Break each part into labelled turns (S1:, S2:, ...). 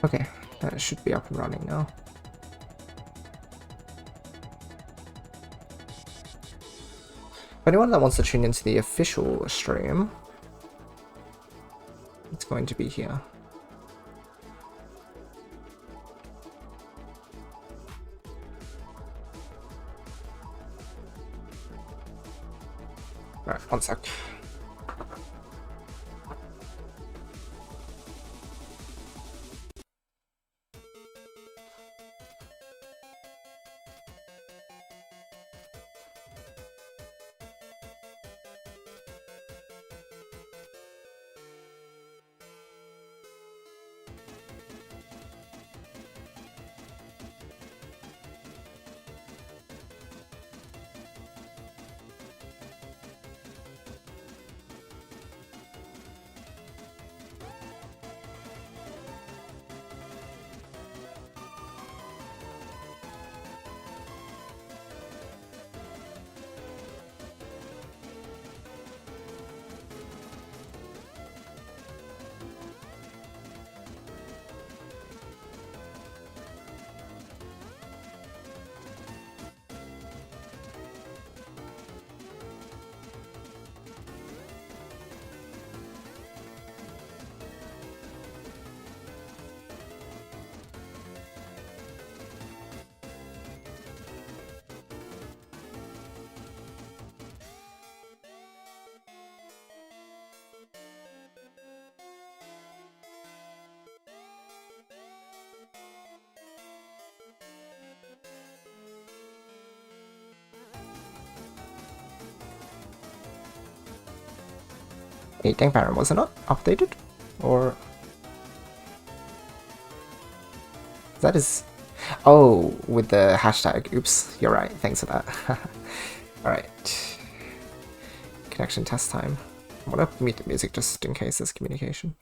S1: Okay, that should be up and running now. For anyone that wants to tune into the official stream, it's going to be here. Right, one sec. Eating Baron, was it not updated? Or that is... Oh, with the hashtag. Oops, you're right. Thanks for that. Alright. Connection test time. I'm gonna mute the music just in case there's communication.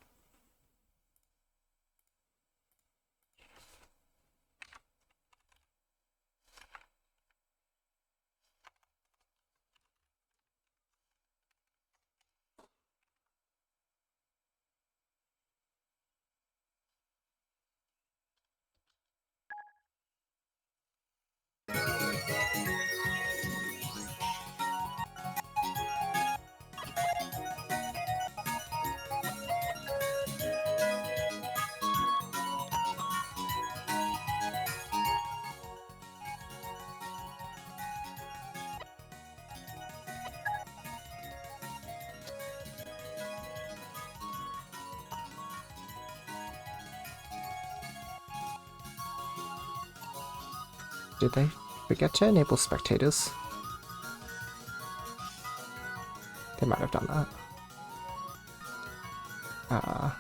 S1: Did they forget to enable spectators? They might have done that.
S2: あ、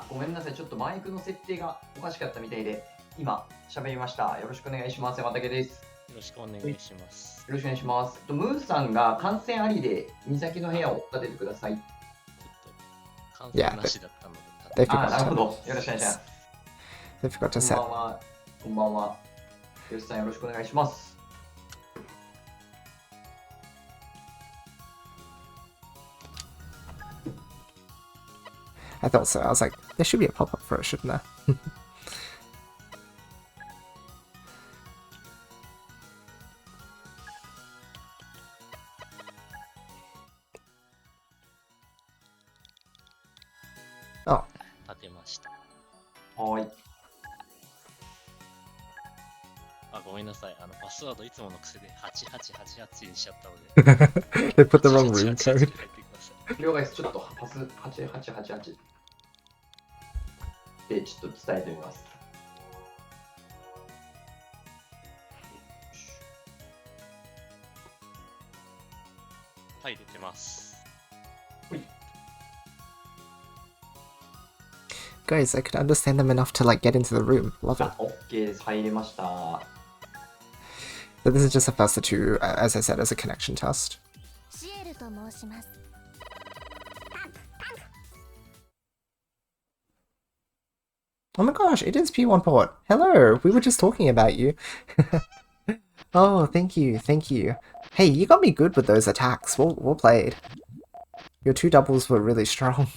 S2: ごめんなさい。ちょっとマイクの設定がおかしかったみたいで、今喋りました。よろしくお願いします。山竹です。
S3: よろしくお願いします。
S2: よろしくお願いします。ムーさんが観戦ありで岬の部屋を建ててください。
S3: 観戦なしだったので。
S2: あ、なるほど。よろしくお願いします。
S1: They forgot to set.
S2: こんばんは。こんばんは。よしさんよろしくお願いします。
S1: I thought so. I was like, there should be a pop-up for it, shouldn't there? Oh.
S3: 立てました。
S2: はい。
S3: あ、ごめんなさい。パスワードいつもの癖で8888にしちゃったので。
S1: They put the wrong room code.
S2: 了解です。ちょっとパス8888でちょっと伝えてみます。
S3: はい、出てます。
S1: Guys, I could understand them enough to like get into the room. Love it.
S2: OK です。入れました。
S1: But this is just the first two, as I said, as a connection test. Oh my gosh, it is P1 Port. Hello, we were just talking about you. Oh, thank you, thank you. Hey, you got me good with those attacks. Well played. Your two doubles were really strong.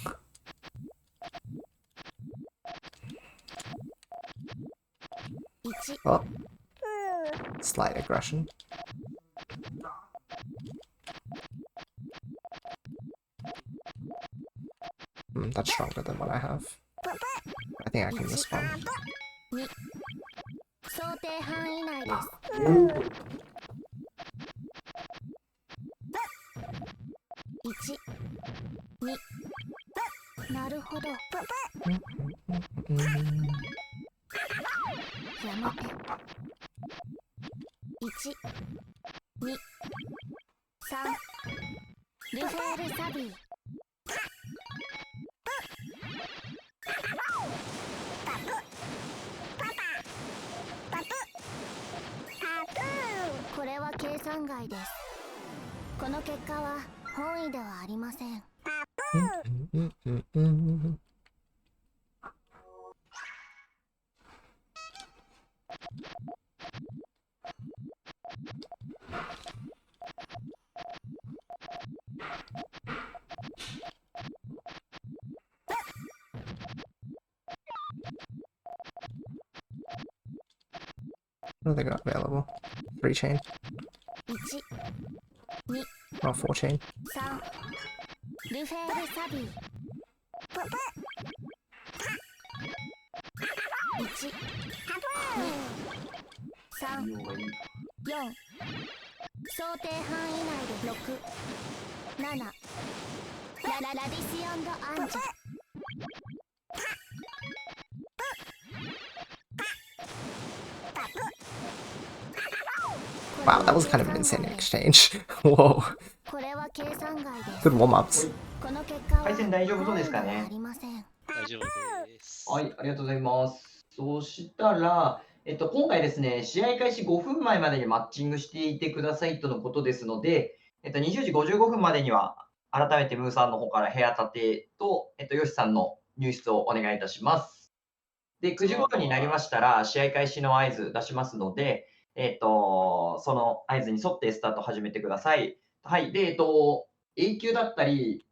S1: Oh, slight aggression. That's stronger than what I have. I think I can respond. What do they got available? 3 chain. Oh, 4 chain. Wow, that was kind of an insane exchange. Whoa. Good warm-ups.
S2: 回線大丈夫そうですかね。
S3: 大丈夫です。
S2: はい、ありがとうございます。そうしたら、今回ですね、試合開始5分前までにマッチングしていてくださいとのことですので、20時55分までには、改めてムーさんの方から部屋立てと、ヨシさんの入室をお願いいたします。で、9時頃になりましたら、試合開始の合図出しますので、その合図に沿ってスタート始めてください。はい。で、A 級だったり、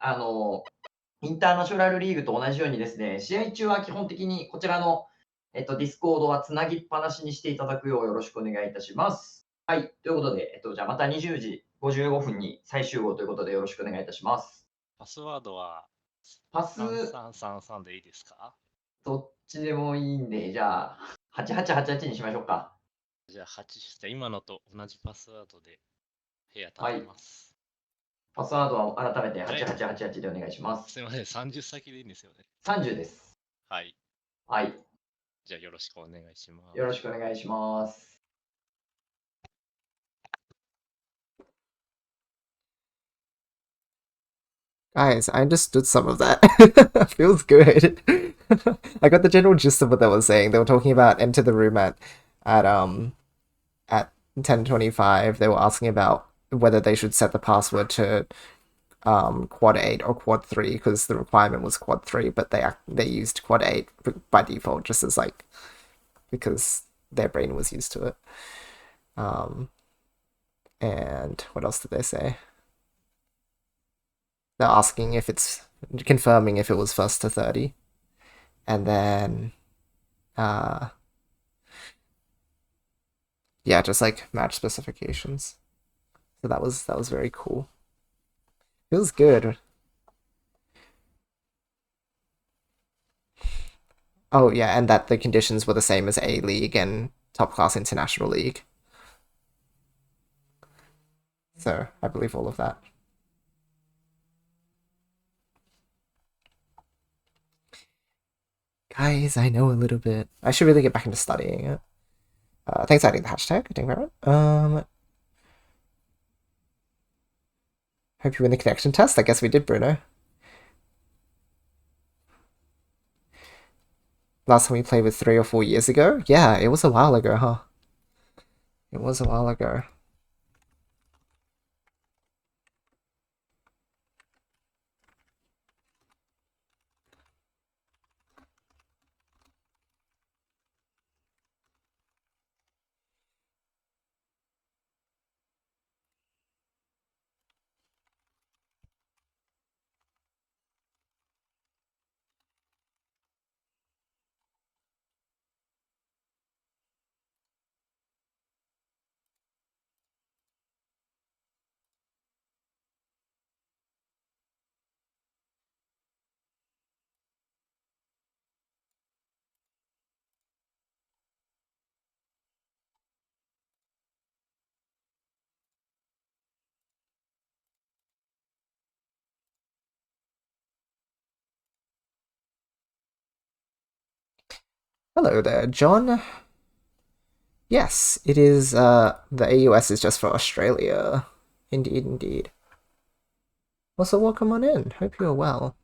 S2: インターナショナルリーグと同じようにですね、試合中は基本的にこちらの、ディスコードはつなぎっぱなしにしていただくようよろしくお願いいたします。はい。ということで、じゃあまた20時55分に再集合ということでよろしくお願いいたします。
S3: パスワードは
S2: パス、
S3: 3333でいいですか？
S2: どっちでもいいんで、じゃあ、8888にしましょうか。
S3: じゃあ8、じゃあ今のと同じパスワードで部屋立て
S2: はい。
S3: ます。
S2: パスワードは改めて8888でお願いします。
S3: すいません、30先でいいんですよね。
S2: 30です。
S3: はい。
S2: はい。
S3: じゃあよろしくお願いします。
S2: よろしくお願いします。
S1: Guys, I understood some of that. Feels good. I got the general gist of what they were saying. They were talking about enter the room at 10:25. They were asking about whether they should set the password to quad 8 or quad 3 because the requirement was quad 3, but they used quad 8 by default just as like because their brain was used to it. And what else did they say? They're asking if it's confirming if it was first to 30, and then yeah, just like match specifications. So that was very cool. It was good. Oh yeah, and that the conditions were the same as A League and Top Class International League. So I believe all of that. Guys, I know a little bit. I should really get back into studying it. Thanks for adding the hashtag. Thank you very much. Hope you win the connection test. I guess we did, Bruno. Last time we played was 3 or 4 years ago? Yeah, it was a while ago, huh? It was a while ago. Hello there, John. Yes, it is, the AUS is just for Australia. Indeed, indeed. Also, welcome on in. Hope you're well.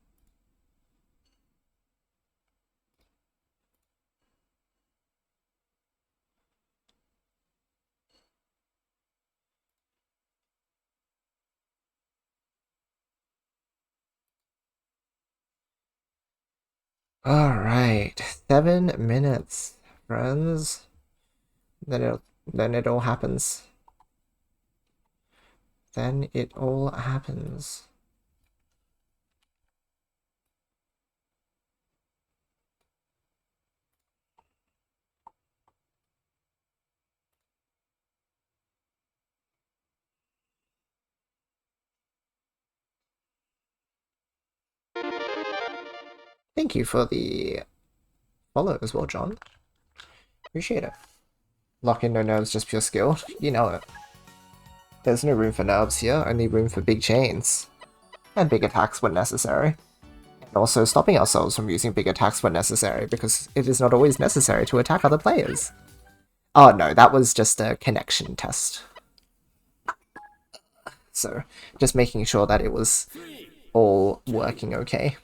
S1: Alright, 7 minutes, friends. Then it all happens. Then it all happens. Thank you for the follow as well, John. Appreciate it. Lock in, no nerves, just pure skill. You know it. There's no room for nerves here, only room for big chains. And big attacks when necessary. And also stopping ourselves from using big attacks when necessary, because it is not always necessary to attack other players. Oh no, that was just a connection test. So, just making sure that it was all working okay.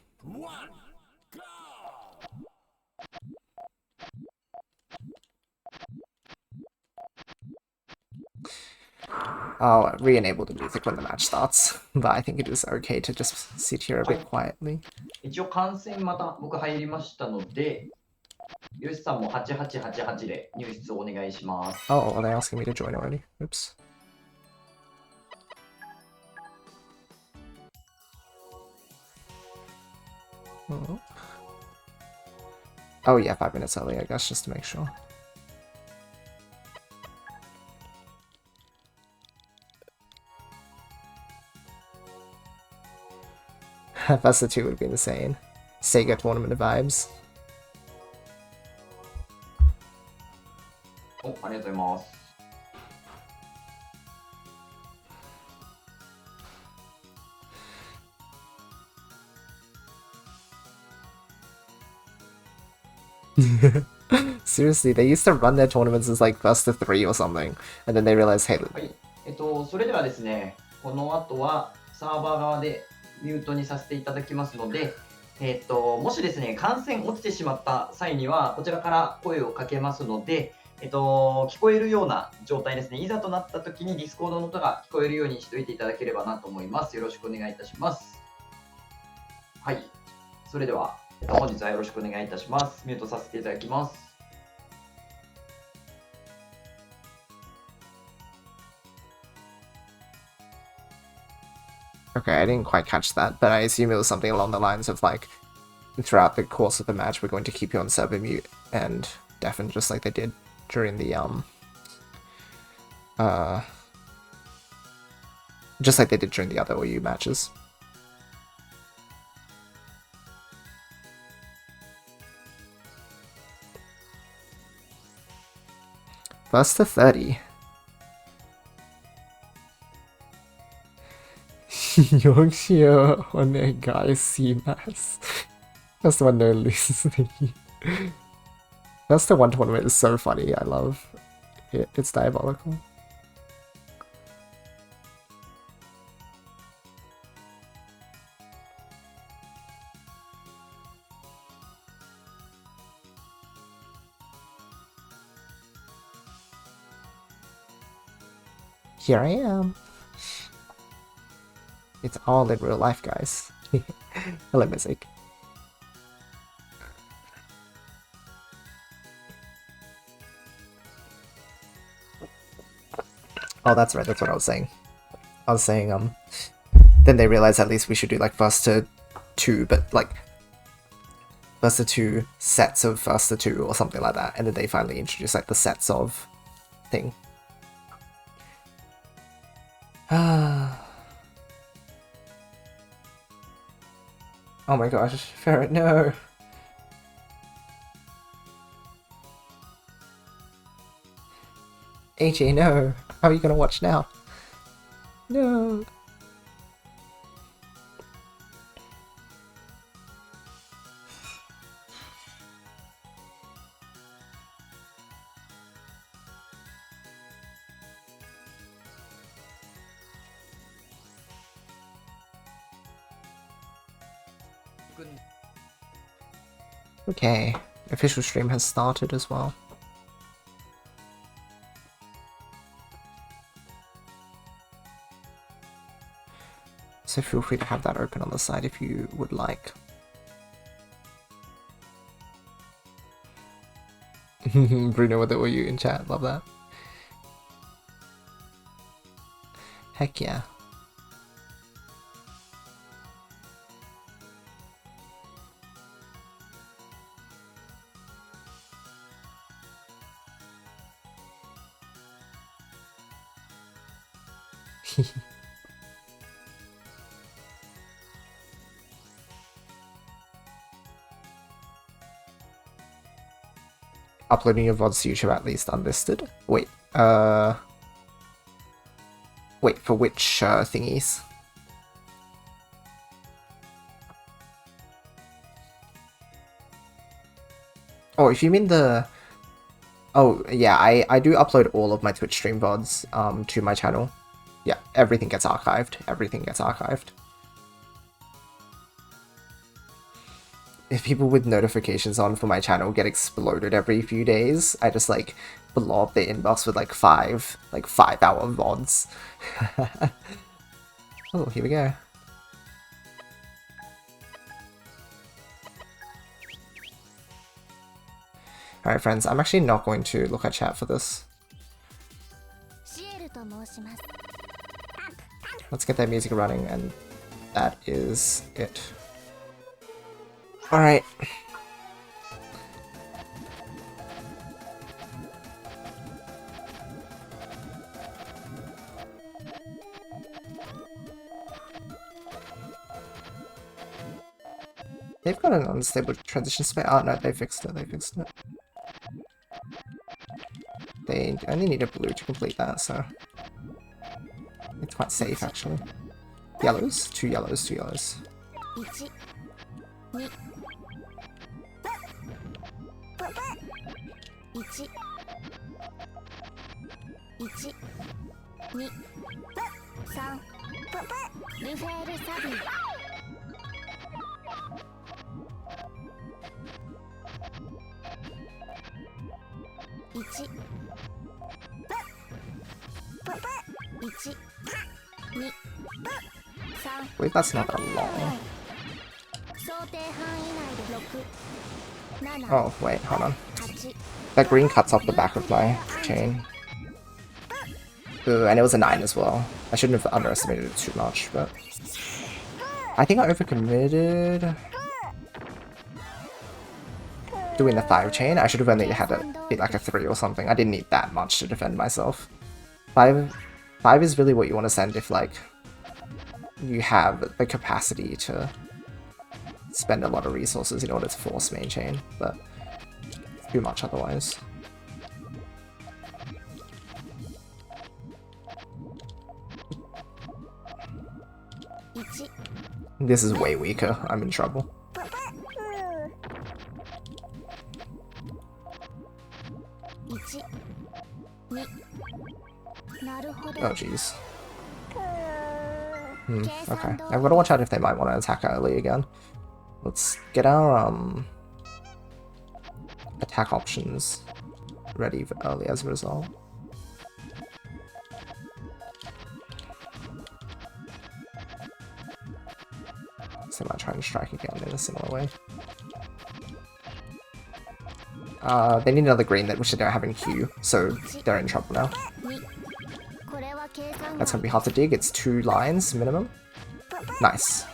S1: I'll re-enable the music when the match starts, but I think it is okay to just sit here a bit quietly.
S2: 一応観戦また僕入りましたので、よしさんも8888で入室をお願いします。
S1: Oh, are they asking me to join already? Oops. Oh. Oh yeah, 5 minutes early, I guess, just to make sure. Vesta 2 would have been insane. Sega tournament vibes.
S2: お、ありがとうございます。
S1: Seriously, they used to run their tournaments as like first to 3 or something, and then they realized, hey,
S2: はい。それではですね、この後はサーバー側でミュートにさせていただきますので、もしですね、感染落ちてしまった際には、こちらから声をかけますので、聞こえるような状態ですね。いざとなった時にディスコードの音が聞こえるようにしておいていただければなと思います。よろしくお願いいたします。はい。それでは、本日はよろしくお願いいたします。ミュートさせていただきます。
S1: okay, I didn't quite catch that, but I assume it was something along the lines of like, throughout the course of the match, we're going to keep you on server mute and deafen just like they did during the, just like they did during the other OU matches. First to 30. Yoshi on a guy CMAS. That's the one no loses thingy. That's the one tournament is so funny, I love it. It's diabolical. Here I am. It's all in real life, guys. Hello, music. Oh, that's right, that's what I was saying. I was saying, then they realized at least we should do like first to 2, but like first to 2 sets of first to 2 or something like that, and then they finally introduced like the sets of thing. Oh my gosh, Ferret, no! AJ, no! How are you gonna watch now? No!
S2: くん
S1: Okay, official stream has started as well. So feel free to have that open on the side if you would like. Bruno, whether were you in chat? Love that. Heck yeah. Uploading your VODs to YouTube at least unlisted. Wait, wait, for which thingies? Oh, if you mean the... Oh, yeah, I do upload all of my Twitch stream VODs to my channel. Yeah, everything gets archived. Everything gets archived. If people with notifications on for my channel get exploded every few days, I just like blow up their inbox with like 5-hour VODs. Oh, here we go. Alright friends, I'm actually not going to look at chat for this. Let's get that music running, and that is it. Alright. They've got an unstable transition space. Oh no, they fixed it, they fixed it. They only need a blue to complete that, so... It's quite safe, actually. Yellows? 2 yellows, 2 yellows.
S4: 2
S1: I believe that's not that long. Oh, wait, hold on. That green cuts off the back of my chain. Ooh, and it was a 9 as well. I shouldn't have underestimated it too much, but... I think I overcommitted... doing the 5 chain. I should have only had it be like a 3 or something. I didn't need that much to defend myself. 5 is really what you want to send if, like, you have the capacity to spend a lot of resources in order to force main chain, but too much otherwise. This is way weaker. I'm in trouble. Oh jeez. Okay. I've got to watch out if they might want to attack early again. Let's get our attack options ready for early as a result. So I might try and strike again in a similar way. They need another green that which they don't have in queue, so they're in trouble now. That's gonna be hard to dig. It's 2 lines minimum. Nice.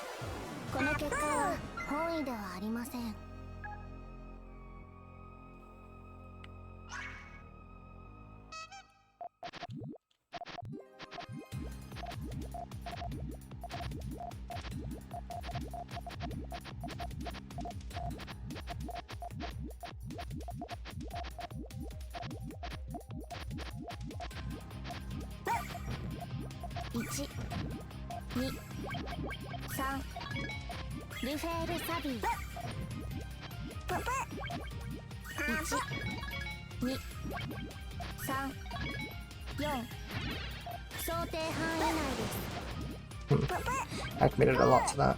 S1: I committed a lot to that.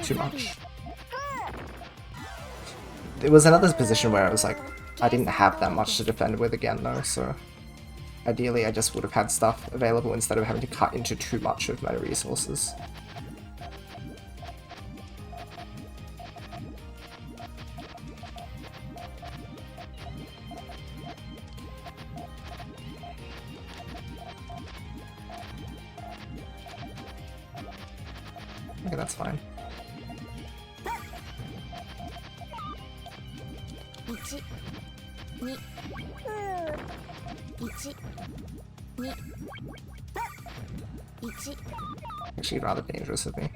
S1: Too much. It was another position where I was like, I didn't have that much to defend with again though, so ideally I just would have had stuff available instead of having to cut into too much of my resources. Okay, that's fine. Actually, rather dangerous of me.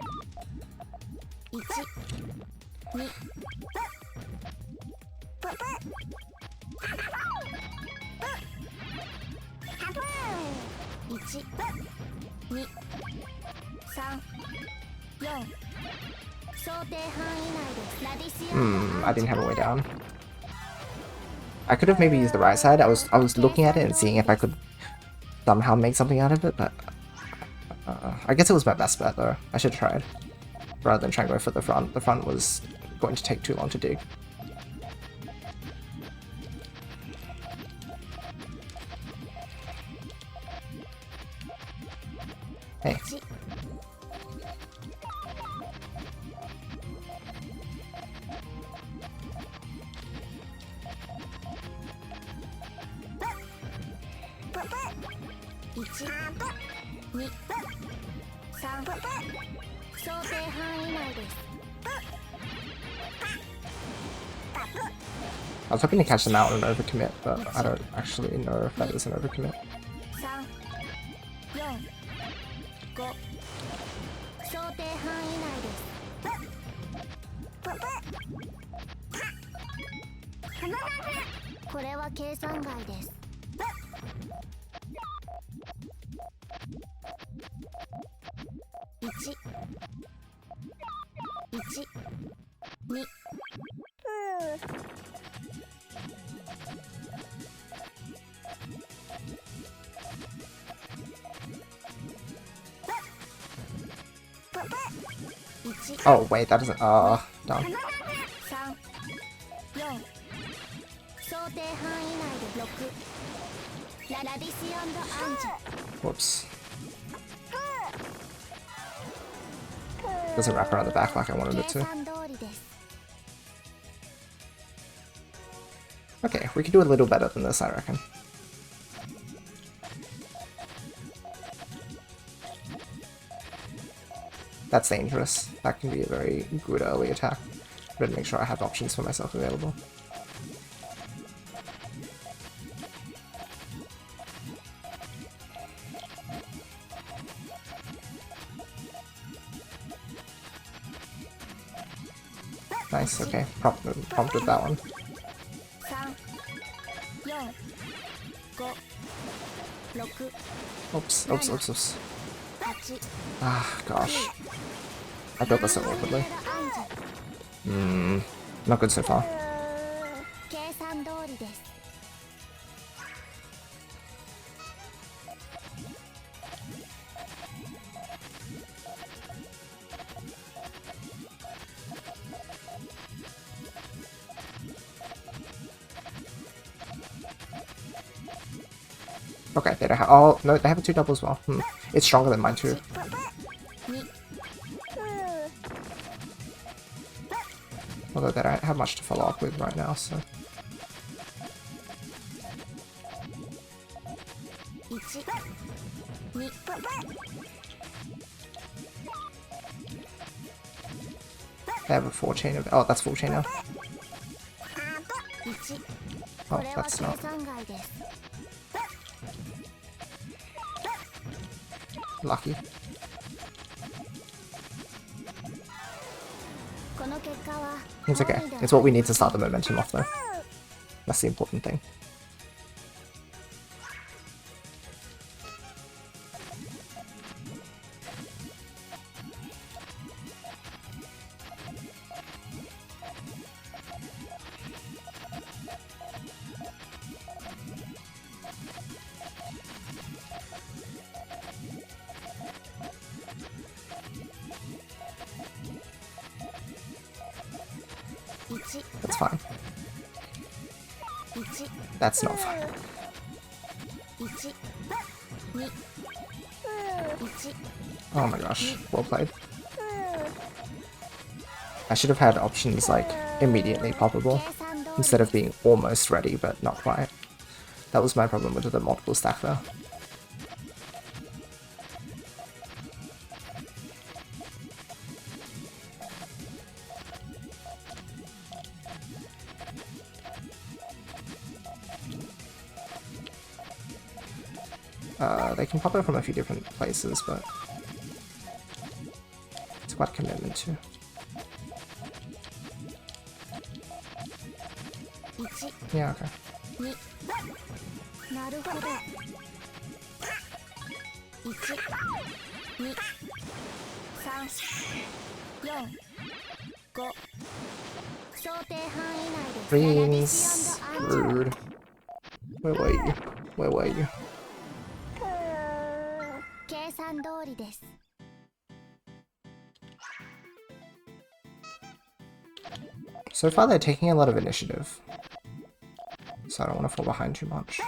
S1: I didn't have a way down. I could have maybe used the right side. I was looking at it and seeing if I could somehow make something out of it, but I guess it was my best bet though. I should have tried rather than trying to go for the front. The front was going to take too long to dig. Hey. I was hoping to catch them out and overcommit, but I don't actually know if that is an overcommit. Oh wait, that doesn't. Down. Whoops. Doesn't wrap around the back like I wanted it to. Okay, we could do a little better than this, I reckon. That's dangerous. That can be a very good early attack. Better make sure I have options for myself available. Nice, okay. Prompted that one. Oops. Ah, gosh. I built this so awkwardly. Not good so far. Okay, they don't have. Oh no, they have a 2-double as well. It's stronger than mine too. Although they don't have much to follow up with right now, so. They have a 4-chain of. Oh, that's 4-chain now. Oh, that's not. Lucky. It's okay. It's what we need to start the momentum off though. That's the important thing. That's not fun. Oh my gosh, well played. I should have had options like immediately poppable instead of being almost ready but not quite. That was my problem with the multiple stack there. They can pop it from a few different places, but it's quite a commitment too. Yeah, okay. Greens. Rude. Where were you? Where were you? So far they're taking a lot of initiative, so I don't want to fall behind too much.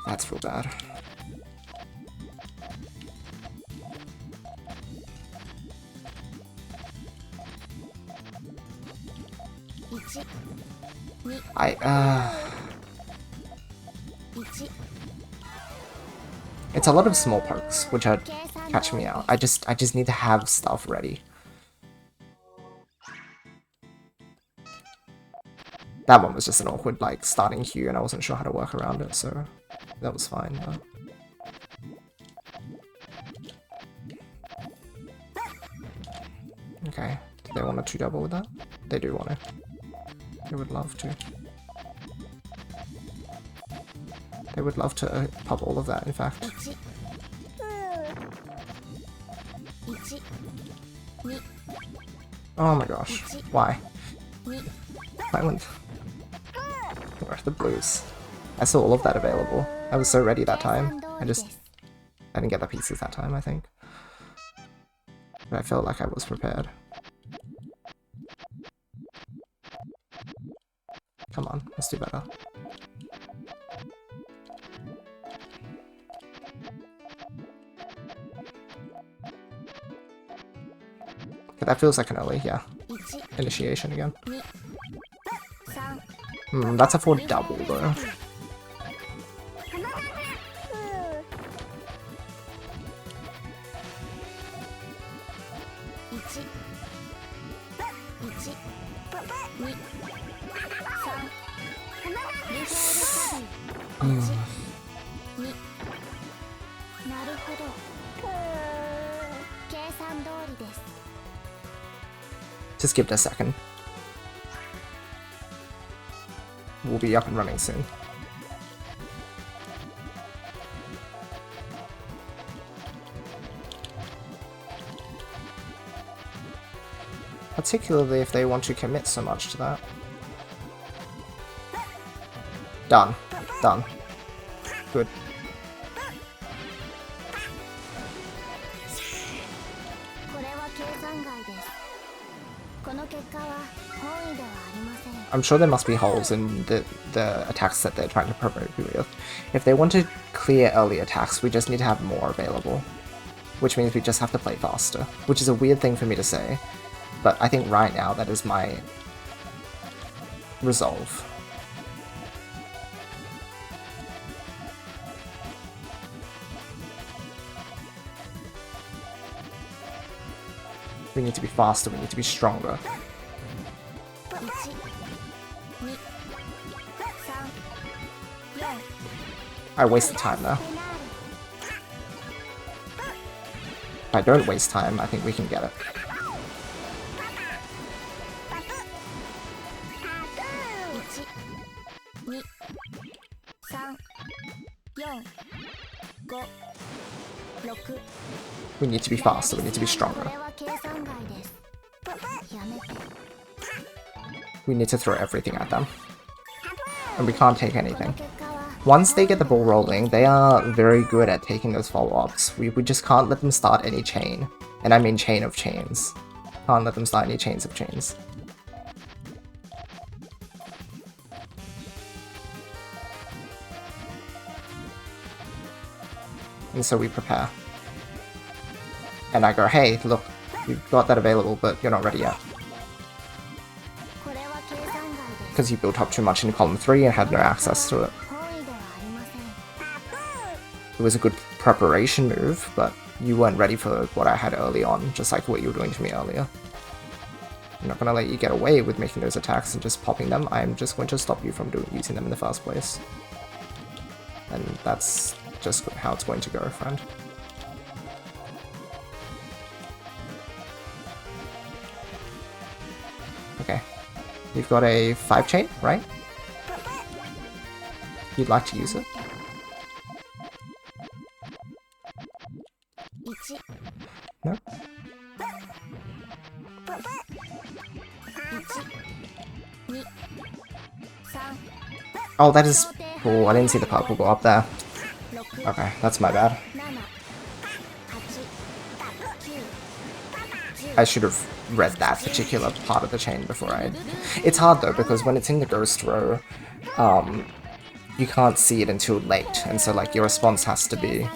S1: That's real bad. It's a lot of small pokes, which are catching me out. I just need to have stuff ready. That one was just an awkward, like, starting queue, and I wasn't sure how to work around it, so that was fine. But... okay, do they want to 2-double with that? They do want to. They would love to. They would love to pop all of that, in fact. Oh my gosh, why? Why wouldn't... where are the blues? I saw all of that available. I was so ready that time. I didn't get the pieces that time, I think. But I felt like I was prepared. Come on, let's do better. Okay, that feels like an early, yeah. Initiation again. That's a 4-double though. Just give it a second. We'll be up and running soon. Particularly if they want to commit so much to that. Done. Done. Good. I'm sure there must be holes in the attacks that they're trying to promote with. If they want to clear early attacks, we just need to have more available. Which means we just have to play faster. Which is a weird thing for me to say. But I think right now that is my resolve. We need to be faster, we need to be stronger. I wasted time there. If I don't waste time, I think we can get it. We need to be faster, we need to be stronger. We need to throw everything at them. And we can't take anything. Once they get the ball rolling, they are very good at taking those follow-ups. We just can't let them start any chain. And I mean chain of chains. Can't let them start any chains of chains. And so we prepare. And I go, hey, look, you've got that available, but you're not ready yet. Because you built up too much in column 3 and had no access to it. It was a good preparation move, but you weren't ready for what I had early on, just like what you were doing to me earlier. I'm not going to let you get away with making those attacks and just popping them. I'm just going to stop you from using them in the first place. And that's just how it's going to go, friend. Okay. You've got a 5 chain, right? You'd like to use it? No? Oh, that is... Oh, I didn't see the purple go up there. Okay, that's my bad. I should have read that particular part of the chain before I... It's hard though, because when it's in the ghost row, you can't see it until late, and so like your response has to be...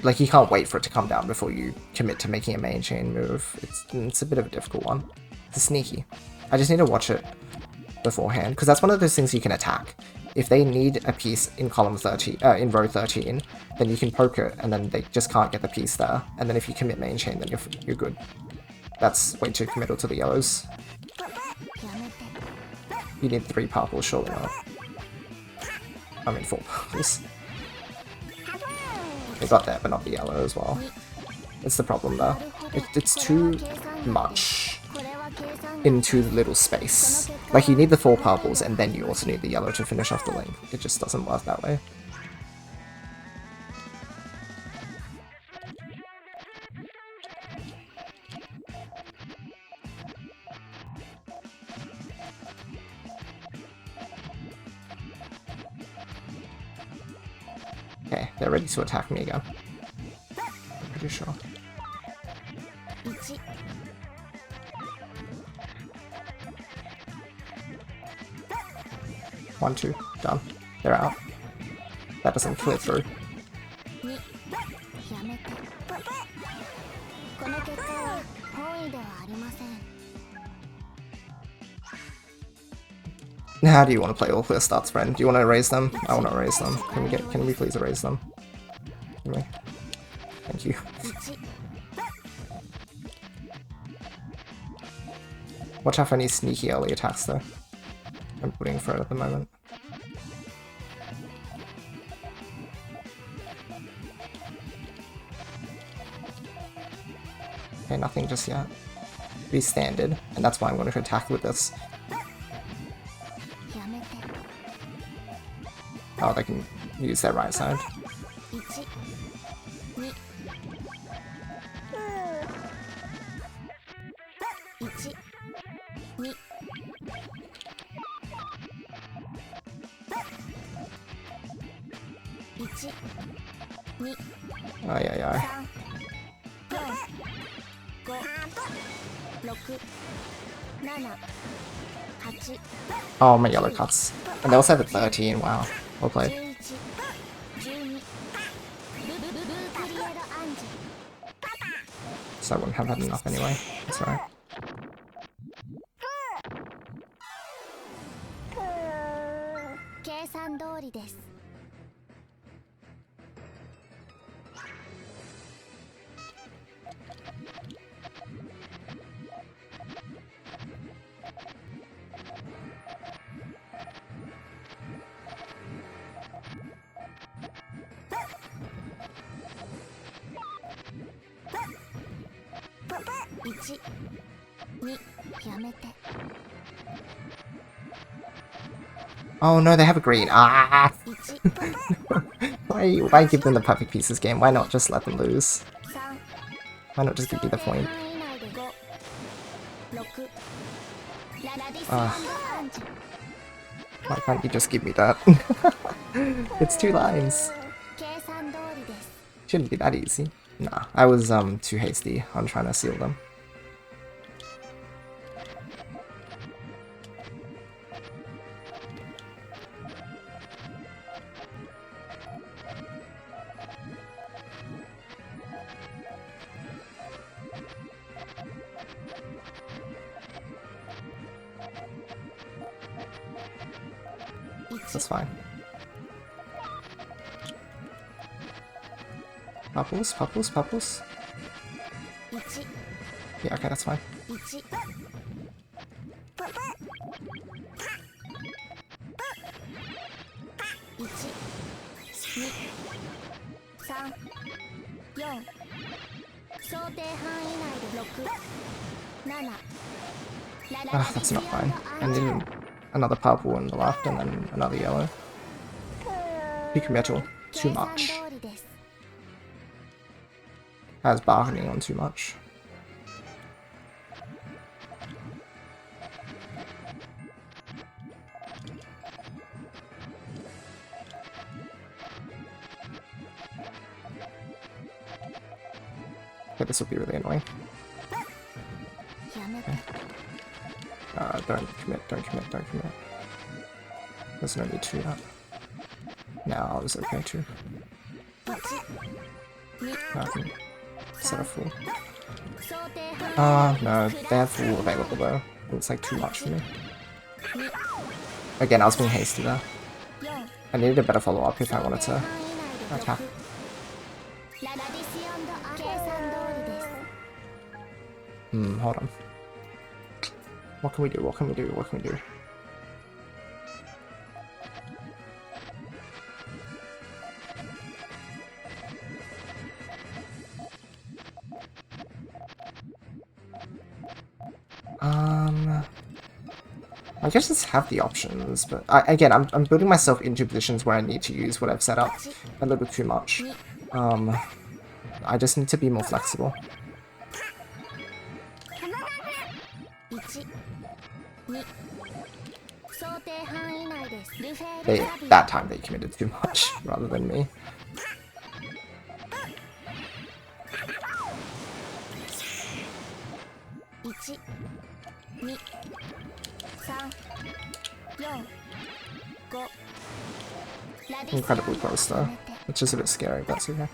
S1: Like, you can't wait for it to come down before you commit to making a main chain move. It's a bit of a difficult one. It's sneaky. I just need to watch it beforehand, because that's one of those things you can attack. If they need a piece in column 13, in row 13, then you can poke it, and then they just can't get the piece there. And then if you commit main chain, then you're good. That's way too committal to the yellows. You need 3 purples, surely not. I mean 4 purples. They got that, but not the yellow as well. It's the problem there. It's too much into the little space. Like, you need the 4 purples, and then you also need the yellow to finish off the link. It just doesn't work that way. Okay, they're ready to attack me again. I'm pretty sure. 1, 2, done. They're out. That doesn't clear through. How do you want to play all clear starts, friend? Do you want to erase them? I want to erase them. Can we please erase them? Can we? Thank you. Watch out for any sneaky early attacks though. I'm putting for it at the moment. Okay, nothing just yet. Be standard, and that's why I'm going to attack with this. Oh, they can use their right side. Ay, ay, ay. Oh, my yellow cuts. And they also have a 13, wow. Well played. So I wouldn't have had enough anyway. That's alright. Oh no, they have a green. Ah! Why give them the perfect pieces game? Why not just let them lose? Why not just give you the point? Why can't you just give me that? It's 2 lines. Shouldn't be that easy. Nah, I was too hasty on trying to seal them. That's fine. Purples, purples, purples. Yeah, okay, that's fine. Ah, that's not fine. I need another purple on the left and then another yellow. Peak metal, too much. I was bargaining on too much. Okay, this will be really annoying. Okay. Don't commit, don't commit, don't commit. There's no need to do that. Now it's okay too. I can set a full. No, they have full available though. It's like too much for me. Again, I was being hasty there. I needed a better follow-up if I wanted to attack. Hold on. What can we do? What can we do? What can we do? I guess let's have the options, but again, I'm building myself into positions where I need to use what I've set up a little bit too much. I just need to be more flexible. That time they committed too much, rather than me. Incredibly close though, which is a bit scary, but that's okay.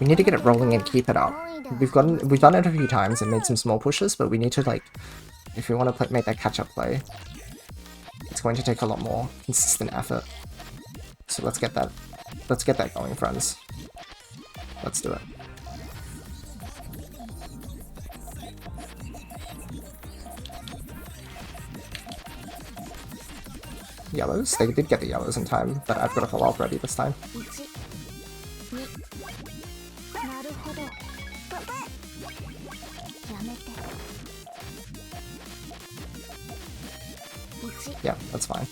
S1: We need to get it rolling and keep it up. We've done it a few times and made some small pushes, but we need to, like, if we want to make that catch-up play, it's going to take a lot more consistent effort. So let's get that going, friends. Let's do it. Yellows? They did get the yellows in time, but I've got a follow-up ready this time. Yeah, that's fine.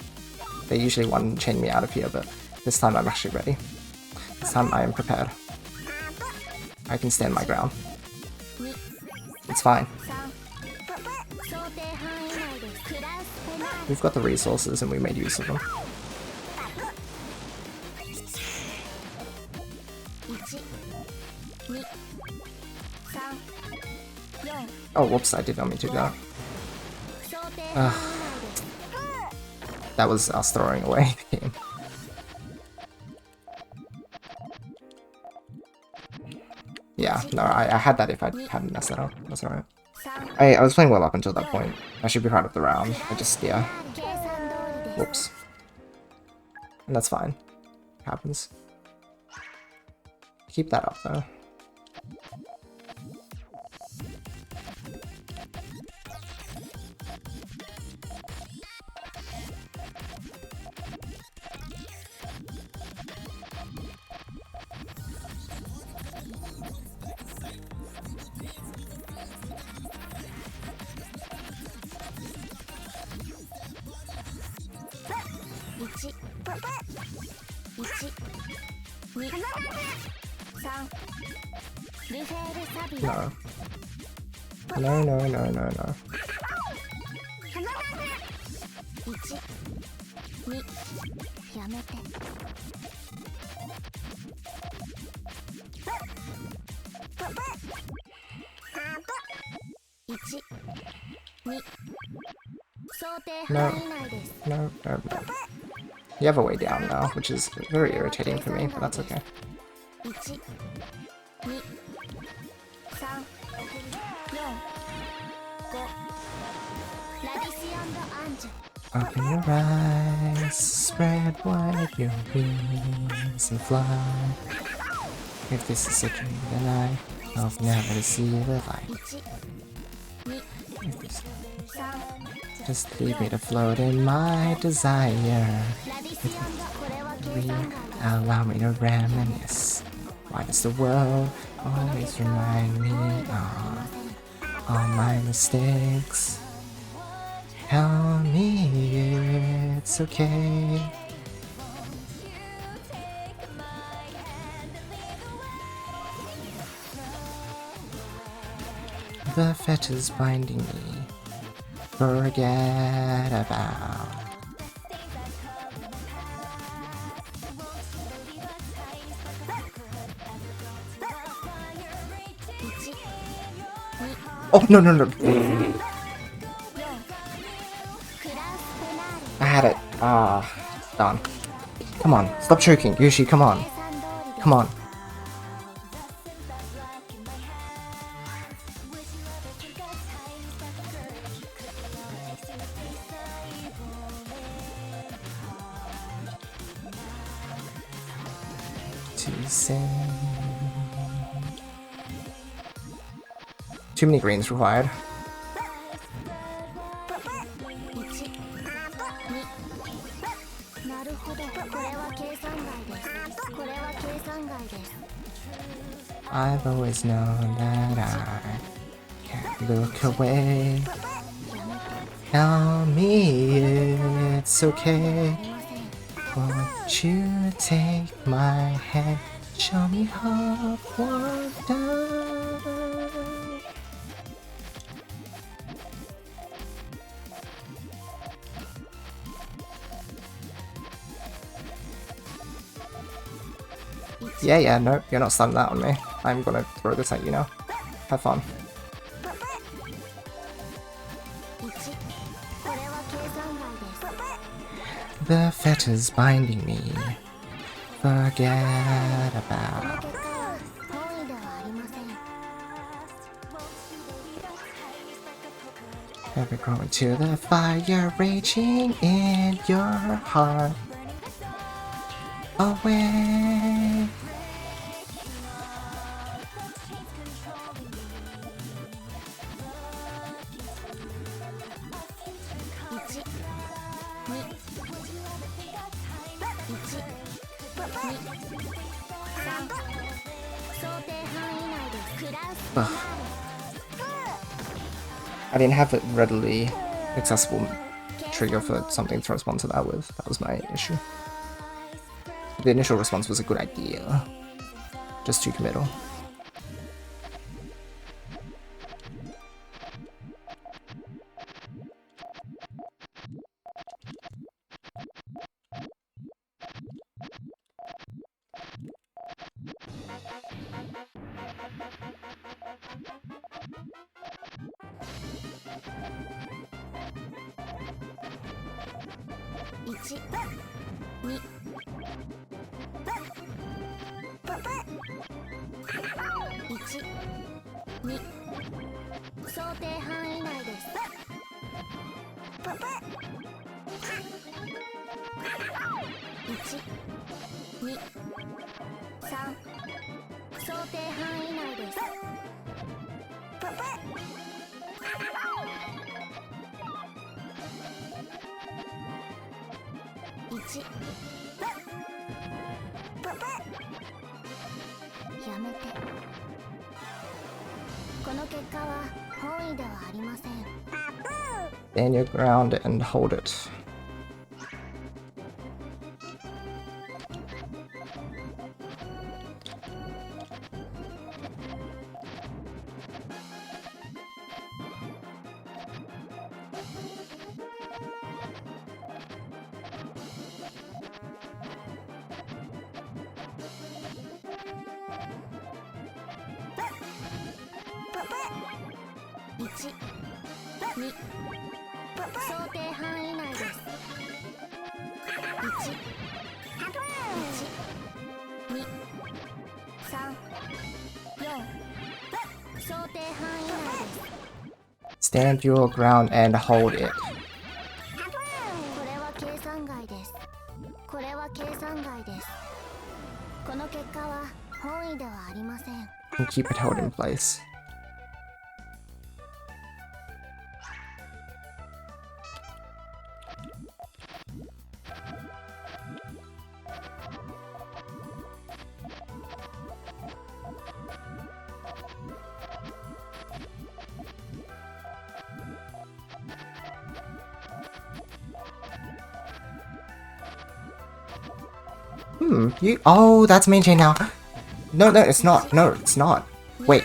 S1: They usually one-chain me out of here, but this time I'm actually ready. This time I am prepared. I can stand my ground. It's fine. We've got the resources and we made use of them. Oh, whoops, I did not mean to do that. That was us throwing away the game. Yeah, no, I had that if I hadn't messed that up. That's alright. I was playing well up until that point. I should be proud of the round. I just, yeah. Whoops. And that's fine. It happens. Keep that up though. No. No. No. No, no, no. You have a way down now, which is very irritating for me, but that's okay. Open your eyes, spread wide your wings and fly. If this is a dream, then I hope never to see the light. If this... Just leave me to float in my desire. Allow me to reminisce. Why does the world always remind me of all my mistakes? Tell me it's okay. The fetters binding me. Forget about. Oh, no, no, no. I had it. Ah, done. Come on, stop choking. Yoshi, come on. Come on. Too many greens required. I've always known that I can't look away. Tell me it's okay. Won't you take my hand, show me how wonder. Yeah, no, you're not stunning that on me. I'm gonna throw this at you now. Have fun. The fetters binding me. Forget about. Ever growing to the fire raging in your heart. Away. Ugh. I didn't have it readily accessible trigger for something to respond to that with. That was my issue. The initial response was a good idea. Just too committal. Stand your ground and hold it. Stand your ground and hold it. And keep it held in place. You. Oh, that's main chain now. No, it's not. No, it's not. Wait,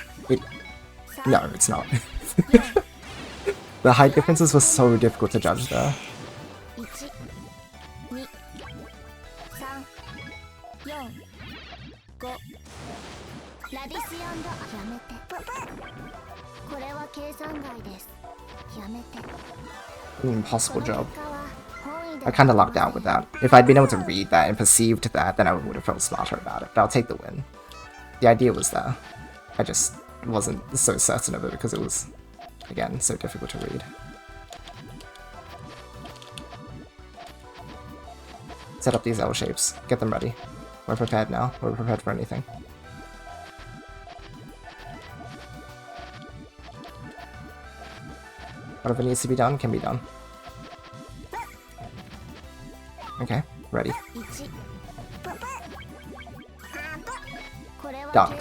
S1: no, it's not. The height differences were so difficult to judge there. Impossible job. I kinda lucked out with that. If I'd been able to read that and perceived that, then I would have felt smarter about it. But I'll take the win. The idea was there. I just wasn't so certain of it because it was, again, so difficult to read. Set up these L shapes. Get them ready. We're prepared now. We're prepared for anything. Whatever needs to be done can be done. Okay, ready. Done.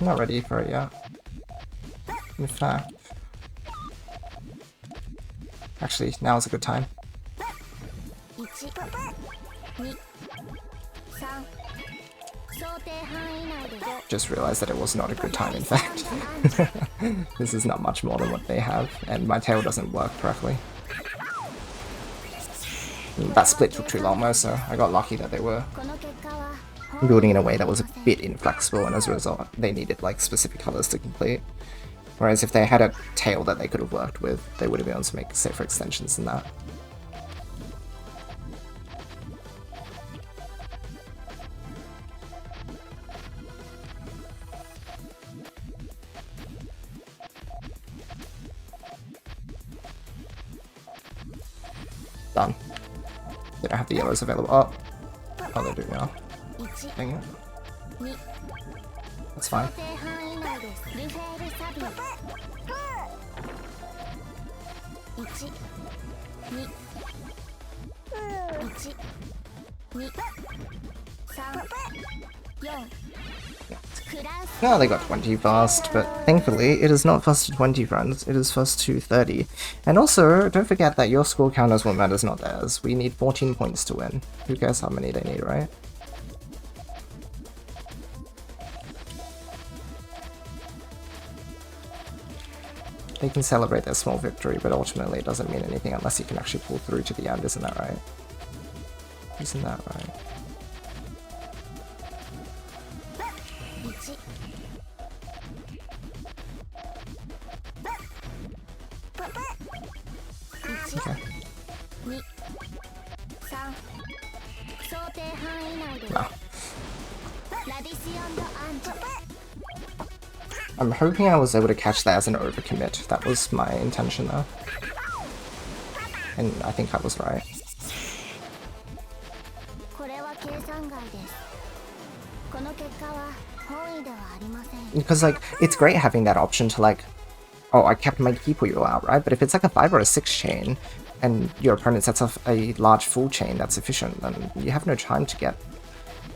S1: Not ready for it yet. In fact, actually, now is a good time. Just realized that it was not a good time, in fact. This is not much more than what they have, and my tail doesn't work correctly. That split took too long though, so I got lucky that they were building in a way that was a bit inflexible, and as a result they needed like specific colors to complete. Whereas if they had a tail that they could have worked with, they would have been able to make safer extensions than that. Done. They don't have the yellows available. Oh, they do now. Dang it. That's fine. No, they got 20 fast, but thankfully it is not fast to 20, friends. It is fast to 30. And also, don't forget that your score count is what matters, not theirs. We need 14 points to win. Who cares how many they need, right? They can celebrate their small victory, but ultimately it doesn't mean anything unless you can actually pull through to the end, isn't that right? Isn't that right? Okay. No. I'm hoping I was able to catch that as an overcommit. That was my intention though. And I think I was right. Because like, it's great having that option to like, oh, I kept my key Puyo out, right? But if it's like a 5 or a 6 chain, and your opponent sets off a large full chain that's efficient, then you have no time to get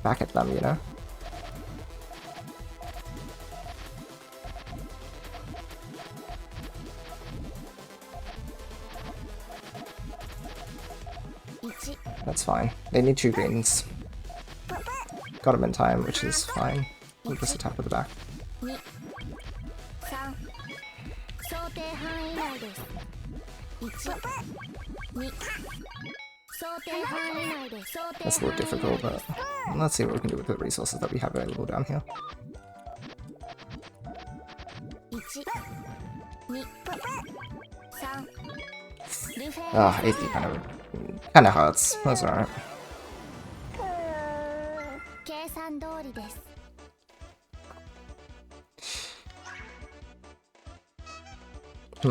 S1: back at them, you know? That's fine. They need 2 greens. Got him in time, which is fine. We'll just attack with the back. That's a little difficult, but let's see what we can do with the resources that we have available down here. Ah, 80 kind of hurts. That's alright.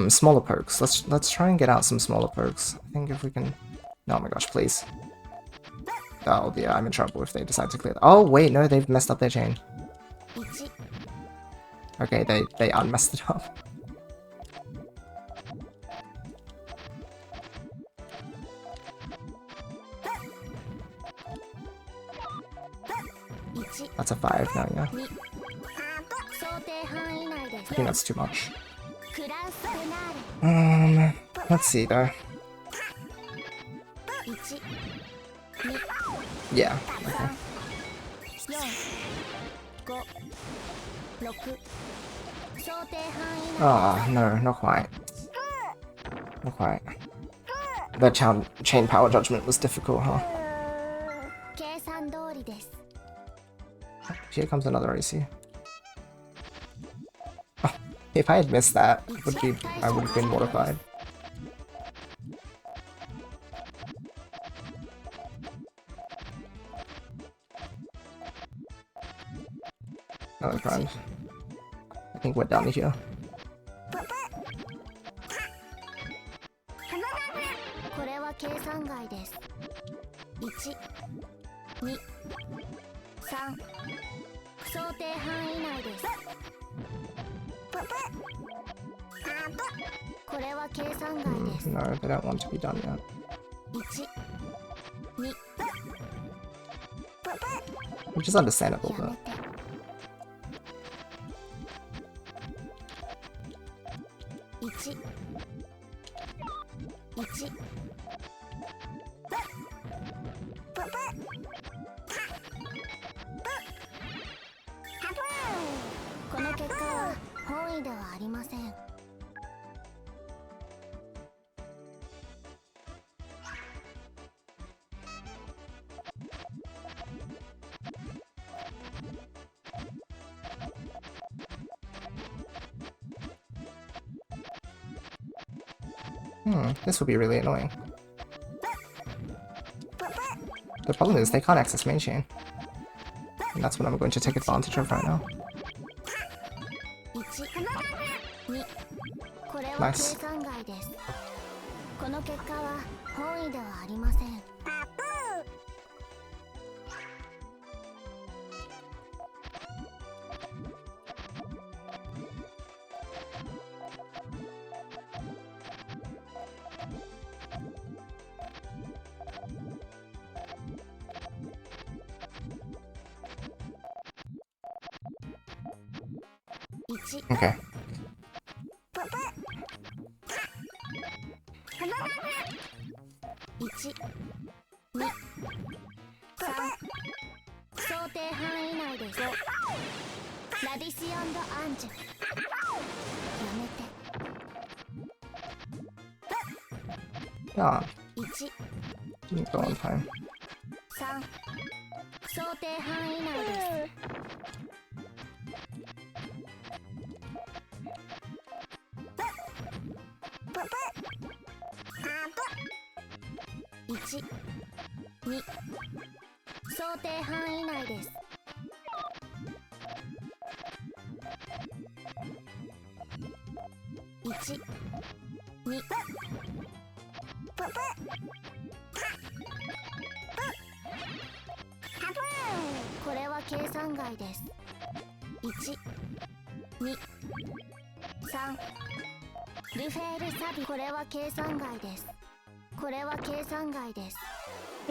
S1: Smaller pokes. Let's try and get out some smaller pokes. I think if we can. Oh my gosh, please. Oh yeah, I'm in trouble if they decide to clear. Oh wait, no, they've messed up their chain. Okay, they unmessed it up. That's a 5 now, yeah. I think that's too much. Let's see though. Yeah, okay. Ah, no, not quite. Not quite. The chain power judgment was difficult, huh? Here comes another AC. Oh, if I had missed that, I would have been mortified. Another friend. I think we're done here. No, they don't want to be done yet. Which is understandable, but... This will be really annoying. The problem is they can't access main chain. And that's what I'm going to take advantage of right now. Nice. Okay. Ah. Didn't go on time.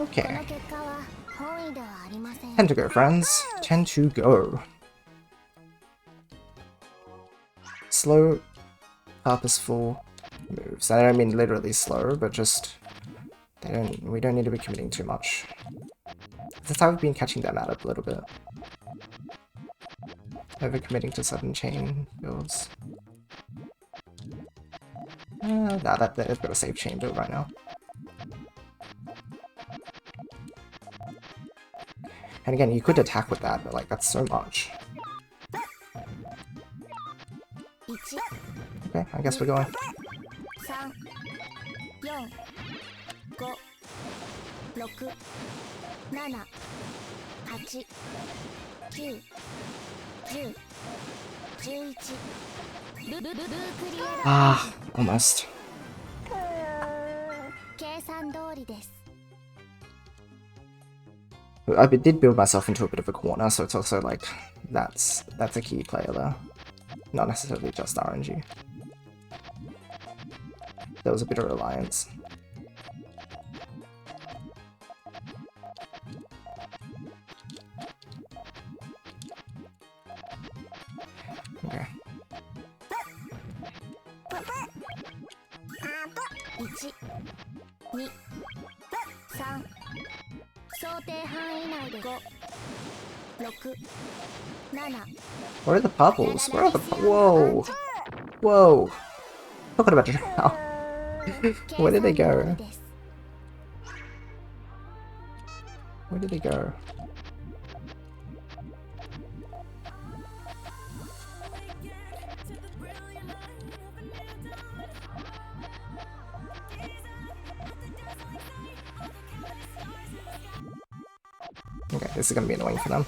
S1: Okay. 10 to go, friends. 10 to go. Slow, purposeful moves. I don't mean literally slow, but just We don't need to be committing too much. That's how we've been catching them out a little bit. Overcommitting to sudden chain builds. Nah, they've got a safe chain build right now. And again, you could attack with that, but like that's so much. Okay, I guess we're going.
S4: 3、4、5、6、7、8、9、10、11。ルークリア
S1: Ah, almost.
S4: 計算通りです。
S1: I did build myself into a bit of a corner, so it's also like that's a key player there. Not necessarily just RNG. There was a bit of reliance. Okay.
S4: 1、2、3、想定範囲内で5、6、7。
S1: Where are the bubbles? Where are the whoa, whoa! Talking about it now. Where did they go? Where did they go? Okay, this is gonna be annoying for them.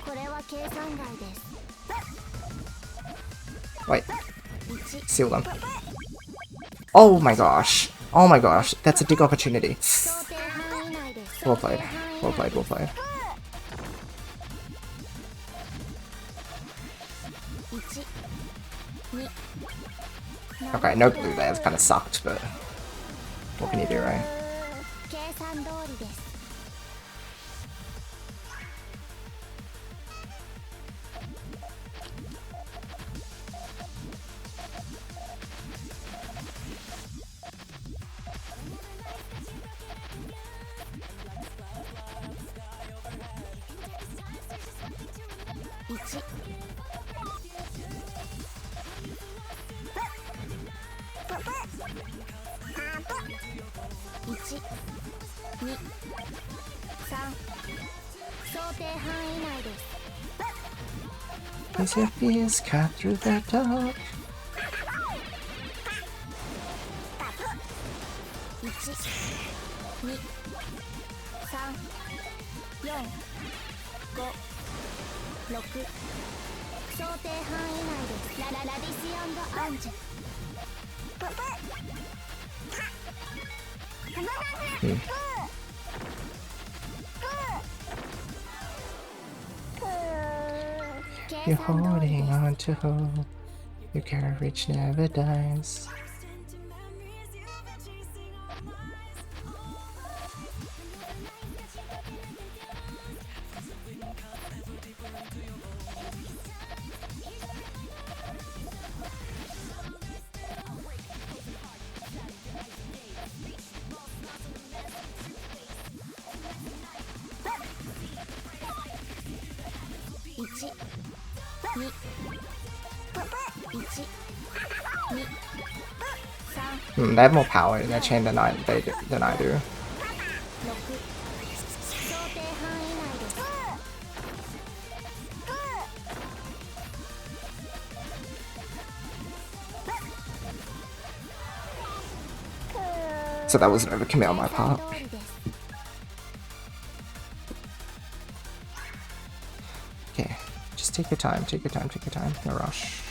S4: これは計算外です。
S1: Wait,
S4: 1、
S1: seal them. Oh my gosh! Oh my gosh! That's a big opportunity.
S4: 想定範囲内です。
S1: Well played. Well played. Well played.
S4: 1、2、
S1: Okay, no blue there. It's kind of sucked, but what can you do, right?
S4: 計算通りです。 1、 1、2、3、想定範囲内です。
S1: As your fears cut through the dark.
S4: 1、2、3、4、5、6、想定範囲内です。ラディス&アンジュ。
S1: You're holding on to hope. Your courage never dies. They have more power in their chain than I do. So that was an overcommit on my part. Okay, just take your time, take your time, take your time. No rush.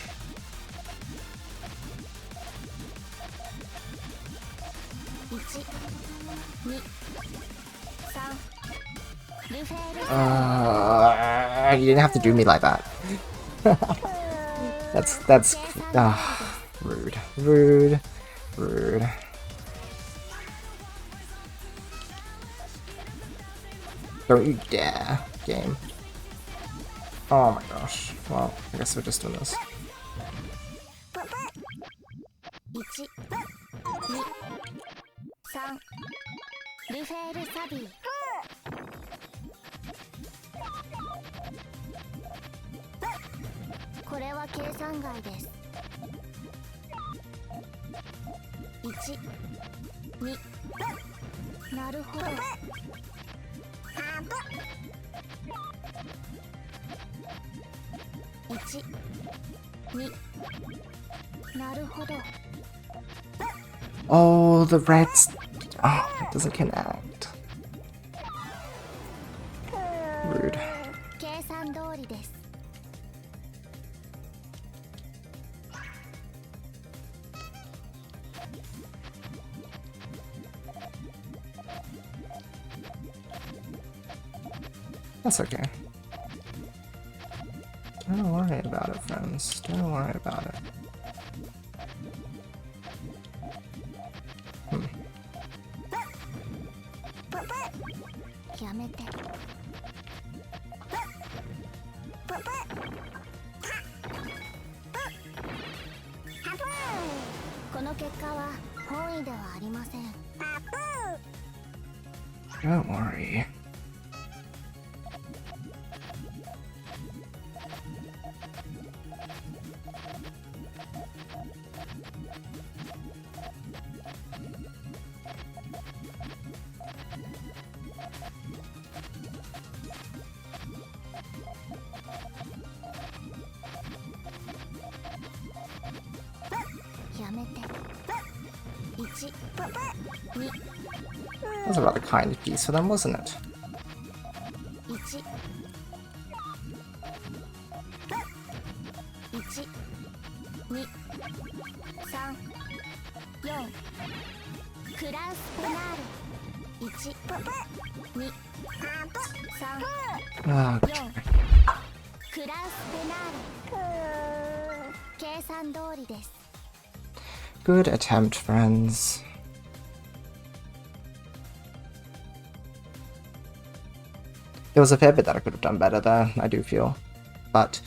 S1: You didn't have to do me like that. That's rude, rude, rude. Don't you dare, game. Oh my gosh. Well, I guess we're just doing this.
S4: 1、2、ルフェールサビーこれは計算外です。1、2、なるほど。1、2、なるほど。
S1: Oh, the reds. Oh, it doesn't connect. Rude.
S4: 計算通りです。
S1: That's okay. Don't worry about it, friends. Don't worry about it. Hmm.
S4: やめて。この結果は本意ではありません。
S1: Don't worry. That was a rather kind piece for them, wasn't it?
S4: 1 1 2 3 4クラウスペナール1 2 3
S1: Ah,
S4: 4クラウスペナール計算通りです。
S1: good attempt, friends. There was a fair bit that I could have done better there, I do feel. But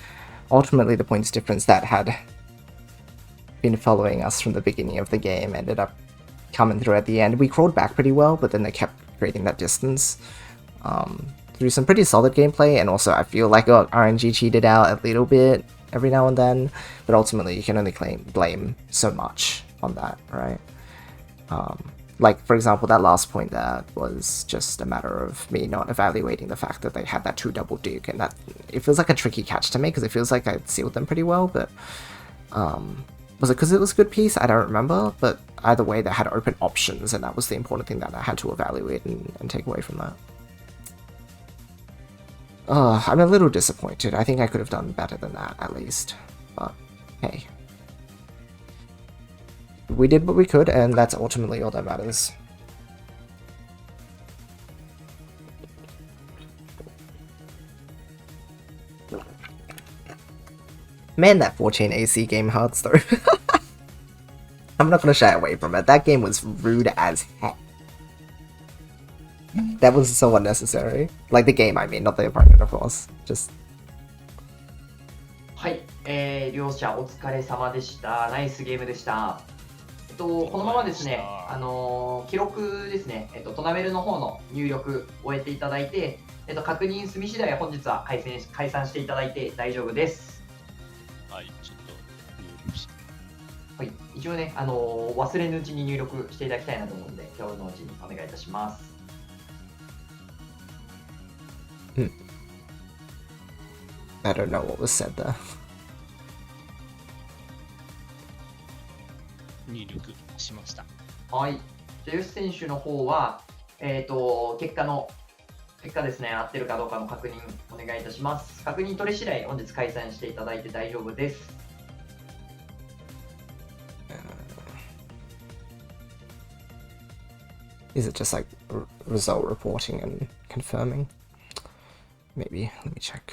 S1: ultimately the points difference that had been following us from the beginning of the game ended up coming through at the end. We crawled back pretty well, but then they kept creating that distance through some pretty solid gameplay, and also I feel like RNG cheated out a little bit every now and then, but ultimately you can only blame so much on that, right? Like, for example, that last point there was just a matter of me not evaluating the fact that they had that 2 double dig, and that it feels like a tricky catch to me because it feels like I sealed them pretty well, but was it because it was a good piece? I don't remember, but either way they had open options, and that was the important thing that I had to evaluate and take away from that. I'm a little disappointed. I think I could have done better than that, at least. But, hey. We did what we could, and that's ultimately all that matters. Man, that 14 AC game hurts, though. I'm not gonna shy away from it. That game was rude as heck. That was so unnecessary. Like the game, I mean, not the opponent, of course. Just.
S2: はい、両者お疲れ様でした。ナイスゲームでした。このままですね、記録ですね、トナメルの方の入力を終えていただいて、確認済み次第本日は解散していただいて大丈夫です。
S3: はい、ちょっと入力して。
S2: はい、一応ね、忘れぬうちに入力していただきたいなと思うので、今日のうちにお願いいたします。
S1: I don't know what was said there.
S3: 入力しました。
S2: はい。じゃあ、ヨシ選手の方は、結果ですね、合ってるかどうかの確認お願いいたします。確認取れ次第、本日開催していただいて大丈夫です。
S1: Is it just like result reporting and confirming? Maybe. Let me check.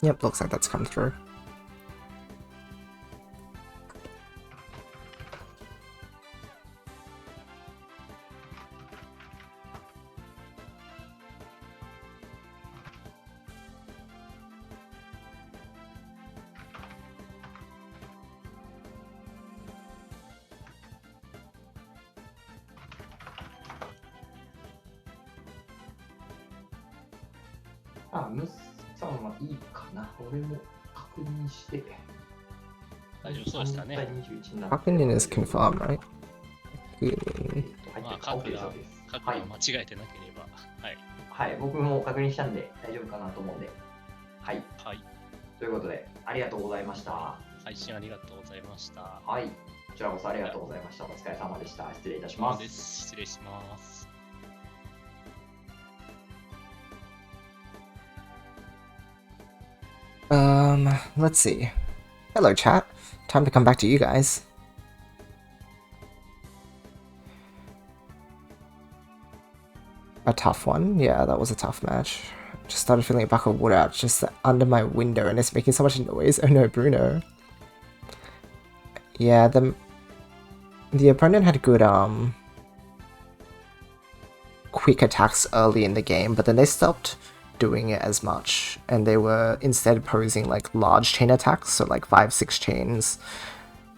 S1: Yep, looks like that's come through.
S2: あ、ムさんはいいかな。俺も確認して。
S3: 大丈夫そうでしたね。
S1: Hakunin is confirmed, right?
S3: まあ、各が間違えてなければ。はい。
S2: はい、僕も確認したんで大丈夫かなと思うんで。はい。
S3: はい。
S2: ということで、ありがとうございました。
S3: 配信ありがとうございました。
S2: はい。こちらこそありがとうございました。お疲れ様でした。失礼いたします。
S3: 失礼します。
S1: Let's see. Hello, chat. Time to come back to you guys. A tough one? Yeah, that was a tough match. Just started feeling a bucket of water out just under my window and it's making so much noise. Oh no, Bruno. Yeah, the opponent had good, quick attacks early in the game, but then they stopped doing it as much, and they were instead posing like large chain attacks, so like 5-6 chains.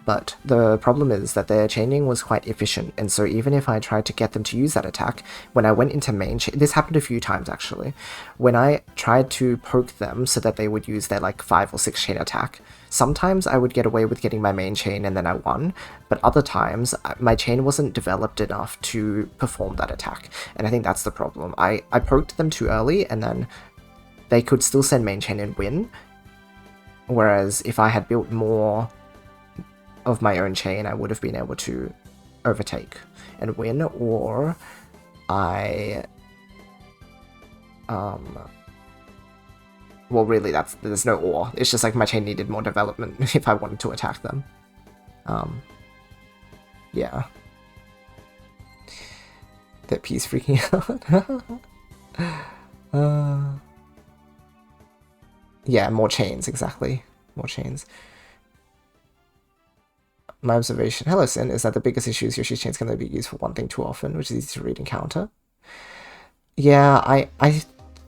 S1: But the problem is that their chaining was quite efficient, and so even if I tried to get them to use that attack, when I went into main chain, this happened a few times actually, when I tried to poke them so that they would use their like 5 or 6 chain attack, sometimes I would get away with getting my main chain and then I won, but other times my chain wasn't developed enough to perform that attack, and I think that's the problem. I poked them too early and then they could still send main chain and win, whereas if I had built more of my own chain, I would have been able to overtake and win, or I well, really, there's no or. It's just like my chain needed more development if I wanted to attack them. Yeah. That piece freaking out. Yeah, more chains, exactly. More chains. My observation, hello Sin, is that the biggest issue is Yoshi's chains can only be used for one thing too often, which is easy to read and counter. Yeah, I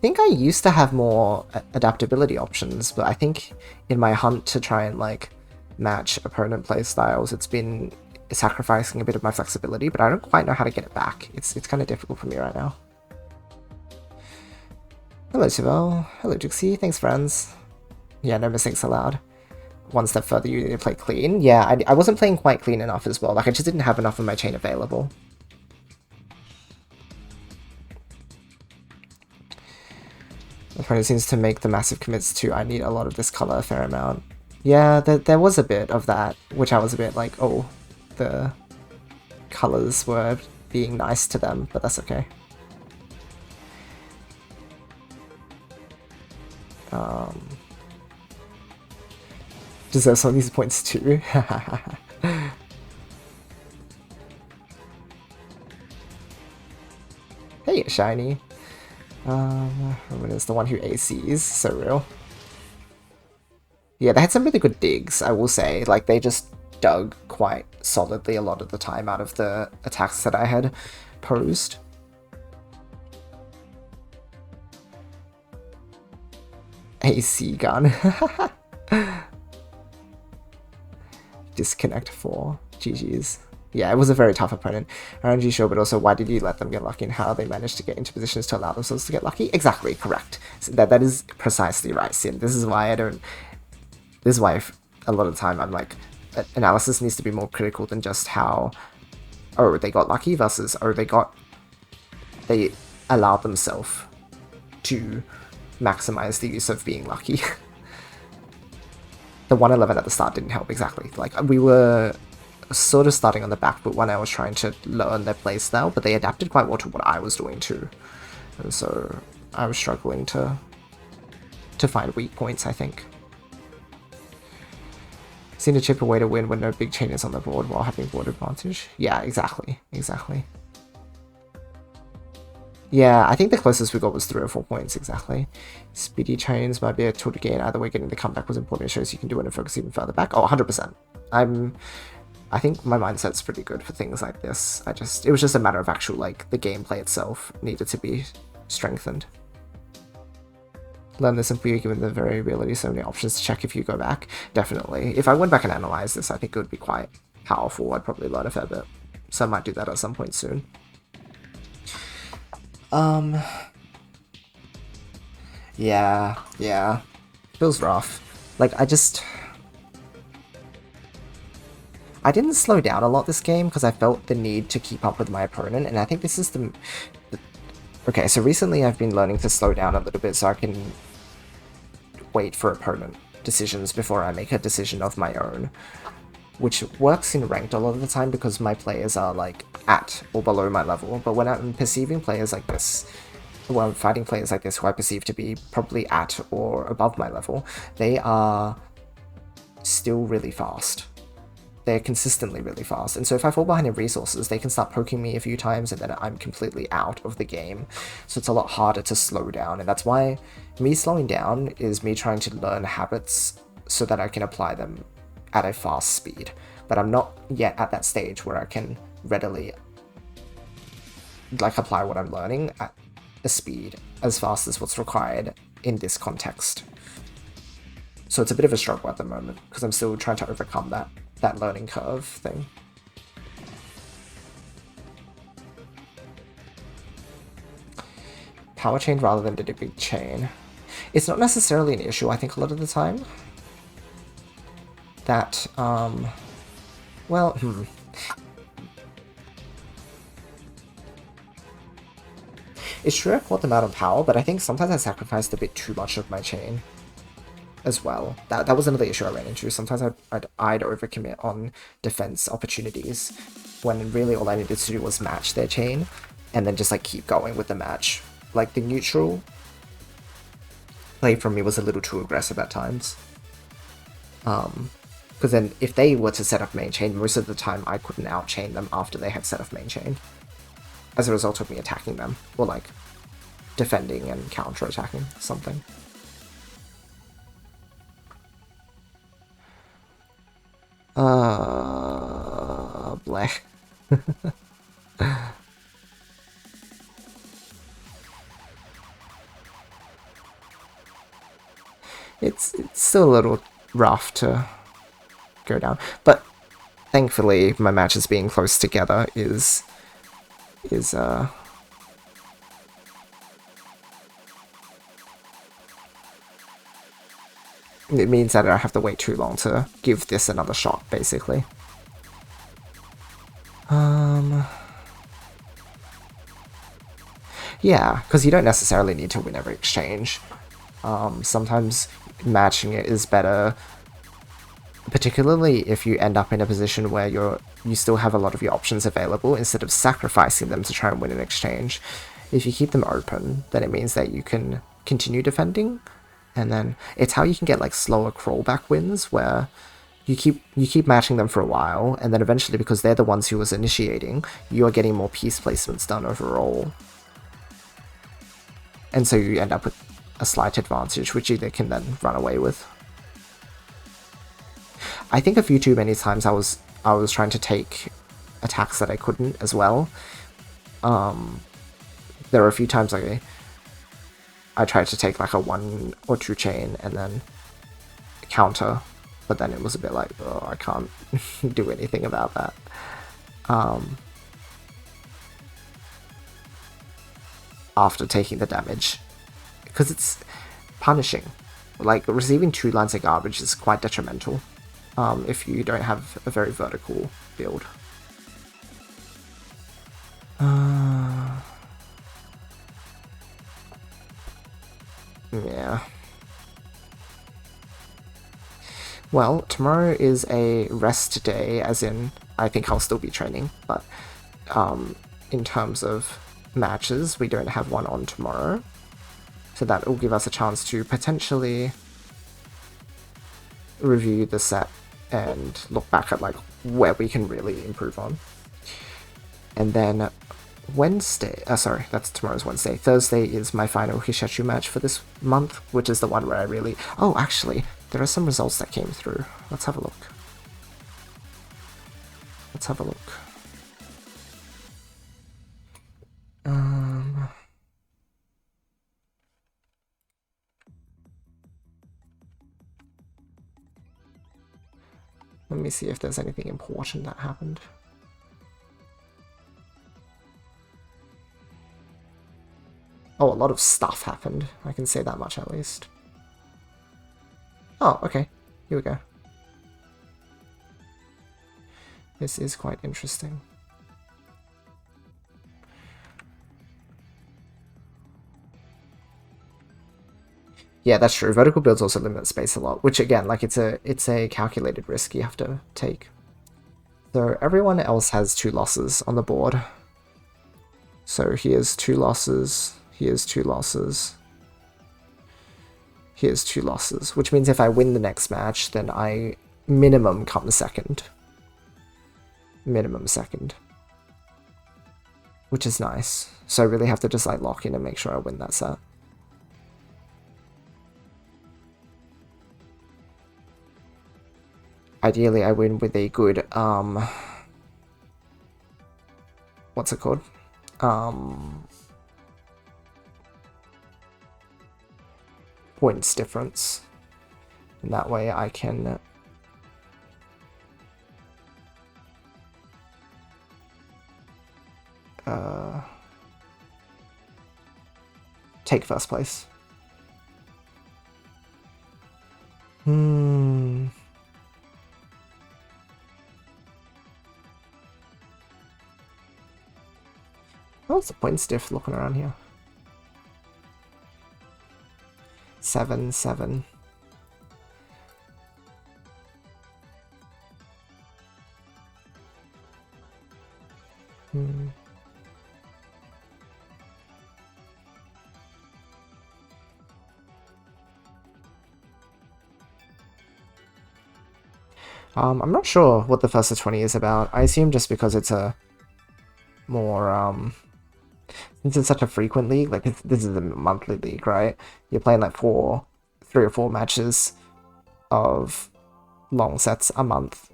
S1: think I used to have more adaptability options, but I think in my hunt to try and like match opponent playstyles, it's been sacrificing a bit of my flexibility, but I don't quite know how to get it back. It's kind of difficult for me right now. Hello Chibel, hello Dixie, thanks friends. Yeah, no mistakes allowed. One step further, you need to play clean. Yeah, I wasn't playing quite clean enough as well. Like, I just didn't have enough of my chain available. The opponent seems to make the massive commits to, I need a lot of this color a fair amount. Yeah, there was a bit of that, which I was a bit like, oh, the colors were being nice to them, but that's okay. Deserves some of these points too. Hey, Shiny. Ruben is the one who ACs, so real. Yeah, they had some really good digs, I will say. Like, they just dug quite solidly a lot of the time out of the attacks that I had posed. AC gun. Disconnect 4. GG's. Yeah, it was a very tough opponent. RNG sure, but also why did you let them get lucky and how they managed to get into positions to allow themselves to get lucky? Exactly, correct. So that is precisely right, Sin. This is why a lot of the time I'm like, analysis needs to be more critical than just how, oh, they got lucky versus, oh, they allowed themselves to maximize the use of being lucky. The 111 at the start didn't help, exactly. Like, we were sort of starting on the back foot when I was trying to learn their playstyle, but they adapted quite well to what I was doing too. And so I was struggling to find weak points, I think. Seen to chip away to win when no big chain is on the board while having board advantage. Yeah, exactly. Yeah, I think the closest we got was 3 or 4 points, exactly. Speedy chains might be a tool to gain. Either way, getting the comeback was important. It shows you can do it and focus even further back. Oh, 100%. I think my mindset's pretty good for things like this. It was just a matter of actual, like, the gameplay itself needed to be strengthened. Learn this in Puyo, given the variability, so many options to check if you go back. Definitely. If I went back and analyzed this, I think it would be quite powerful. I'd probably learn a fair bit. So I might do that at some point soon. Yeah, yeah. Feels rough. Like, I didn't slow down a lot this game because I felt the need to keep up with my opponent, and I think this is the... Okay, so recently I've been learning to slow down a little bit so I can wait for opponent decisions before I make a decision of my own, which works in ranked a lot of the time because my players are like at or below my level, but when I'm perceiving players like this, when I'm fighting players like this who I perceive to be probably at or above my level, they are still really fast. They're consistently really fast, and so if I fall behind in resources, they can start poking me a few times and then I'm completely out of the game, so it's a lot harder to slow down, and that's why me slowing down is me trying to learn habits so that I can apply them at a fast speed, but I'm not yet at that stage where I can readily like apply what I'm learning at a speed as fast as what's required in this context. So it's a bit of a struggle at the moment because I'm still trying to overcome that learning curve thing. Power chain rather than did a big chain. It's not necessarily an issue, I think, a lot of the time. That, well, It's true I caught them out on power, but I think sometimes I sacrificed a bit too much of my chain as well. That was another issue I ran into. Sometimes I'd overcommit on defense opportunities when really all I needed to do was match their chain and then just like keep going with the match. Like the neutral play from me was a little too aggressive at times. Because then if they were to set up main chain, most of the time I couldn't out-chain them after they had set up main chain, as a result of me attacking them, or like defending and counter-attacking something. Blech. It's still a little rough to go down, but thankfully my matches being close together is it means that I don't have to wait too long to give this another shot, basically. Yeah, because you don't necessarily need to win every exchange. Sometimes matching it is better, particularly if you end up in a position where you still have a lot of your options available instead of sacrificing them to try and win an exchange. If you keep them open, then it means that you can continue defending, and then it's how you can get like slower crawlback wins where you keep matching them for a while, and then eventually, because they're the ones who was initiating, you are getting more piece placements done overall. And so you end up with a slight advantage, which you can then run away with. I think a few too many times I was trying to take attacks that I couldn't as well. There were a few times like I tried to take like a 1 or 2 chain and then counter, but then it was a bit like, oh, I can't do anything about that. After taking the damage, because it's punishing. Like, receiving 2 lines of garbage is quite detrimental if you don't have a very vertical build. Yeah. Well, tomorrow is a rest day, as in, I think I'll still be training, but in terms of matches, we don't have one on tomorrow. So that will give us a chance to potentially review the set and look back at like where we can really improve on. And then Wednesday, sorry, that's tomorrow's Wednesday. Thursday is my final Hishachu match for this month, which is the one where I really... Oh, actually, there are some results that came through. Let's have a look. Let's have a look. Let me see if there's anything important that happened. Oh, a lot of stuff happened. I can say that much at least. Oh, okay. Here we go. This is quite interesting. Yeah, that's true. Vertical builds also limit space a lot, which again, like it's a calculated risk you have to take. So everyone else has 2 losses on the board. So here's 2 losses, here's 2 losses, here's 2 losses, which means if I win the next match, then I minimum come second. Minimum second. Which is nice. So I really have to just like lock in and make sure I win that set. Ideally I win with a good, what's it called? Points difference. And that way I can take first place. What's the points diff looking around here? 7, 7. I'm not sure what the first of 20 is about. I assume just because it's a more, since it's such a frequent league, like this is a monthly league, right? You're playing like 3 or 4 matches of long sets a month.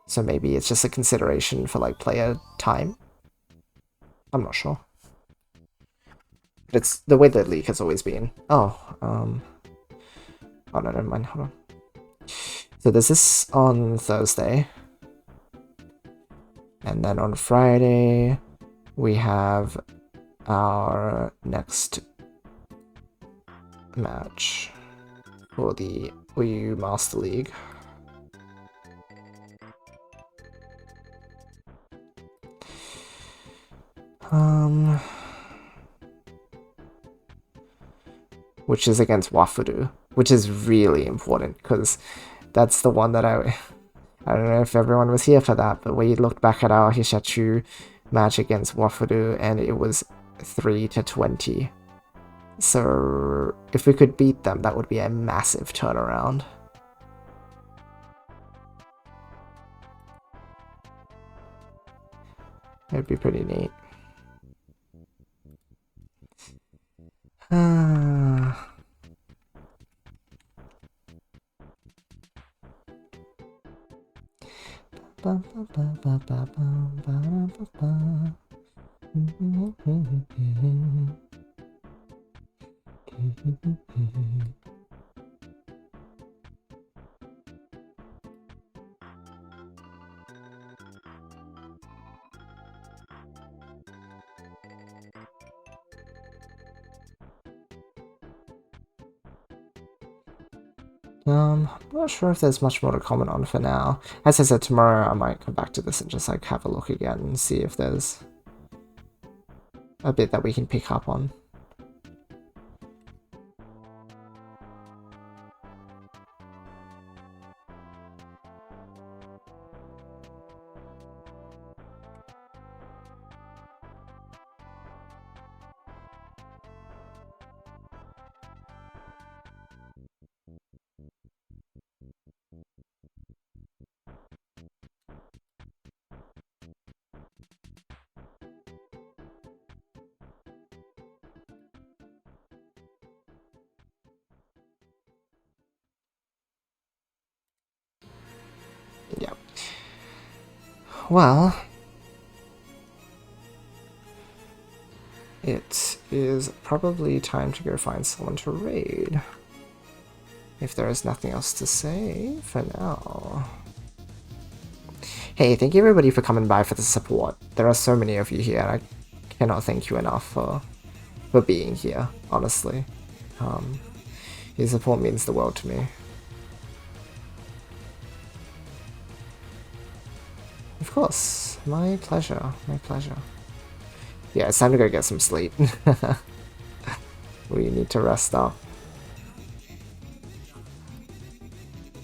S1: So maybe it's just a consideration for like player time. I'm not sure. But it's the way the league has always been. Oh no, never mind, hold on. So there's this on Thursday. And then on Friday, we have our next match for the YoshiAU Master League. Which is against Wafuru, which is really important because that's the one that I don't know if everyone was here for that, but we looked back at our Hishachu match against Wafuru and it was 3-20. So if we could beat them, that would be a massive turnaround. It'd be pretty neat. I'm not sure if there's much more to comment on for now. As I said, tomorrow I might come back to this and just like have a look again and see if there's a bit that we can pick up on. Yeah. Well, it is probably time to go find someone to raid. If there is nothing else to say for now. Hey, thank you everybody for coming by for the support. There are so many of you here, and I cannot thank you enough for for being here, honestly. Your support means the world to me. Of course, my pleasure, my pleasure. Yeah, it's time to go get some sleep. We need to rest up.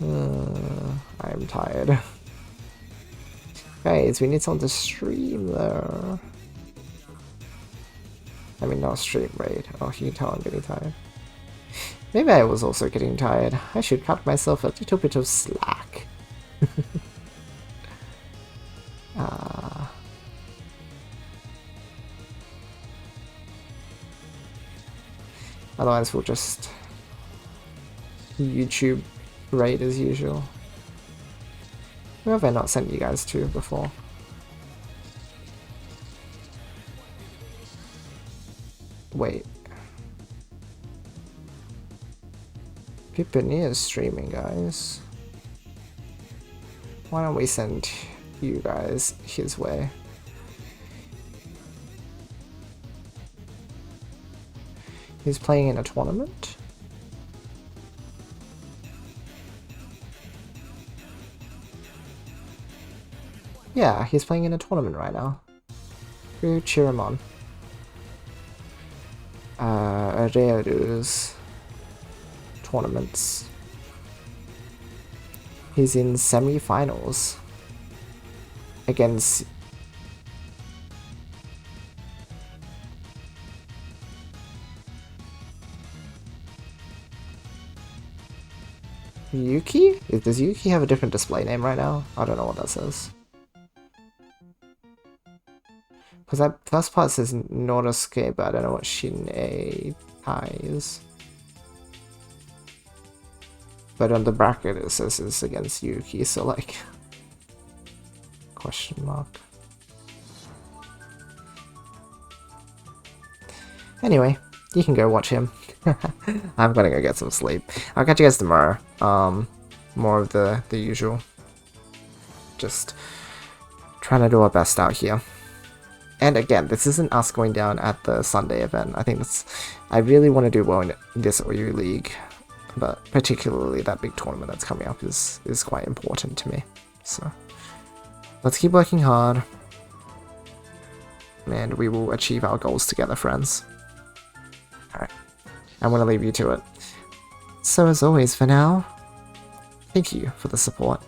S1: I'm tired. Guys, we need someone to stream though. I mean, not stream raid. Oh, you can tell I'm getting tired. Maybe I was also getting tired. I should cut myself a little bit of slack. Otherwise, we'll just YouTube raid as usual. Who have I not sent you guys to before? Wait. Pippin is streaming, guys. Why don't we send you guys his way? He's playing in a tournament? Yeah, he's playing in a tournament right now. Go cheer him on. Area's tournaments. He's in semi-finals against Yuki? Does Yuki have a different display name right now? I don't know what that says. Because that first part says Nordosuke, but I don't know what Shin-A is. But on the bracket it says it's against Yuki, so like... question mark. Anyway, you can go watch him. I'm gonna go get some sleep. I'll catch you guys tomorrow. More of the usual. Just trying to do our best out here. And again, this isn't us going down at the Sunday event. I think that's... I really want to do well in this OU League. But particularly that big tournament that's coming up is quite important to me. So, let's keep working hard. And we will achieve our goals together, friends. Alright. I'm going to leave you to it. So as always for now, thank you for the support.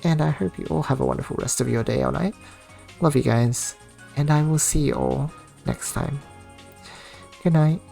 S1: And I hope you all have a wonderful rest of your day or night. Love you guys. And I will see you all next time. Good night.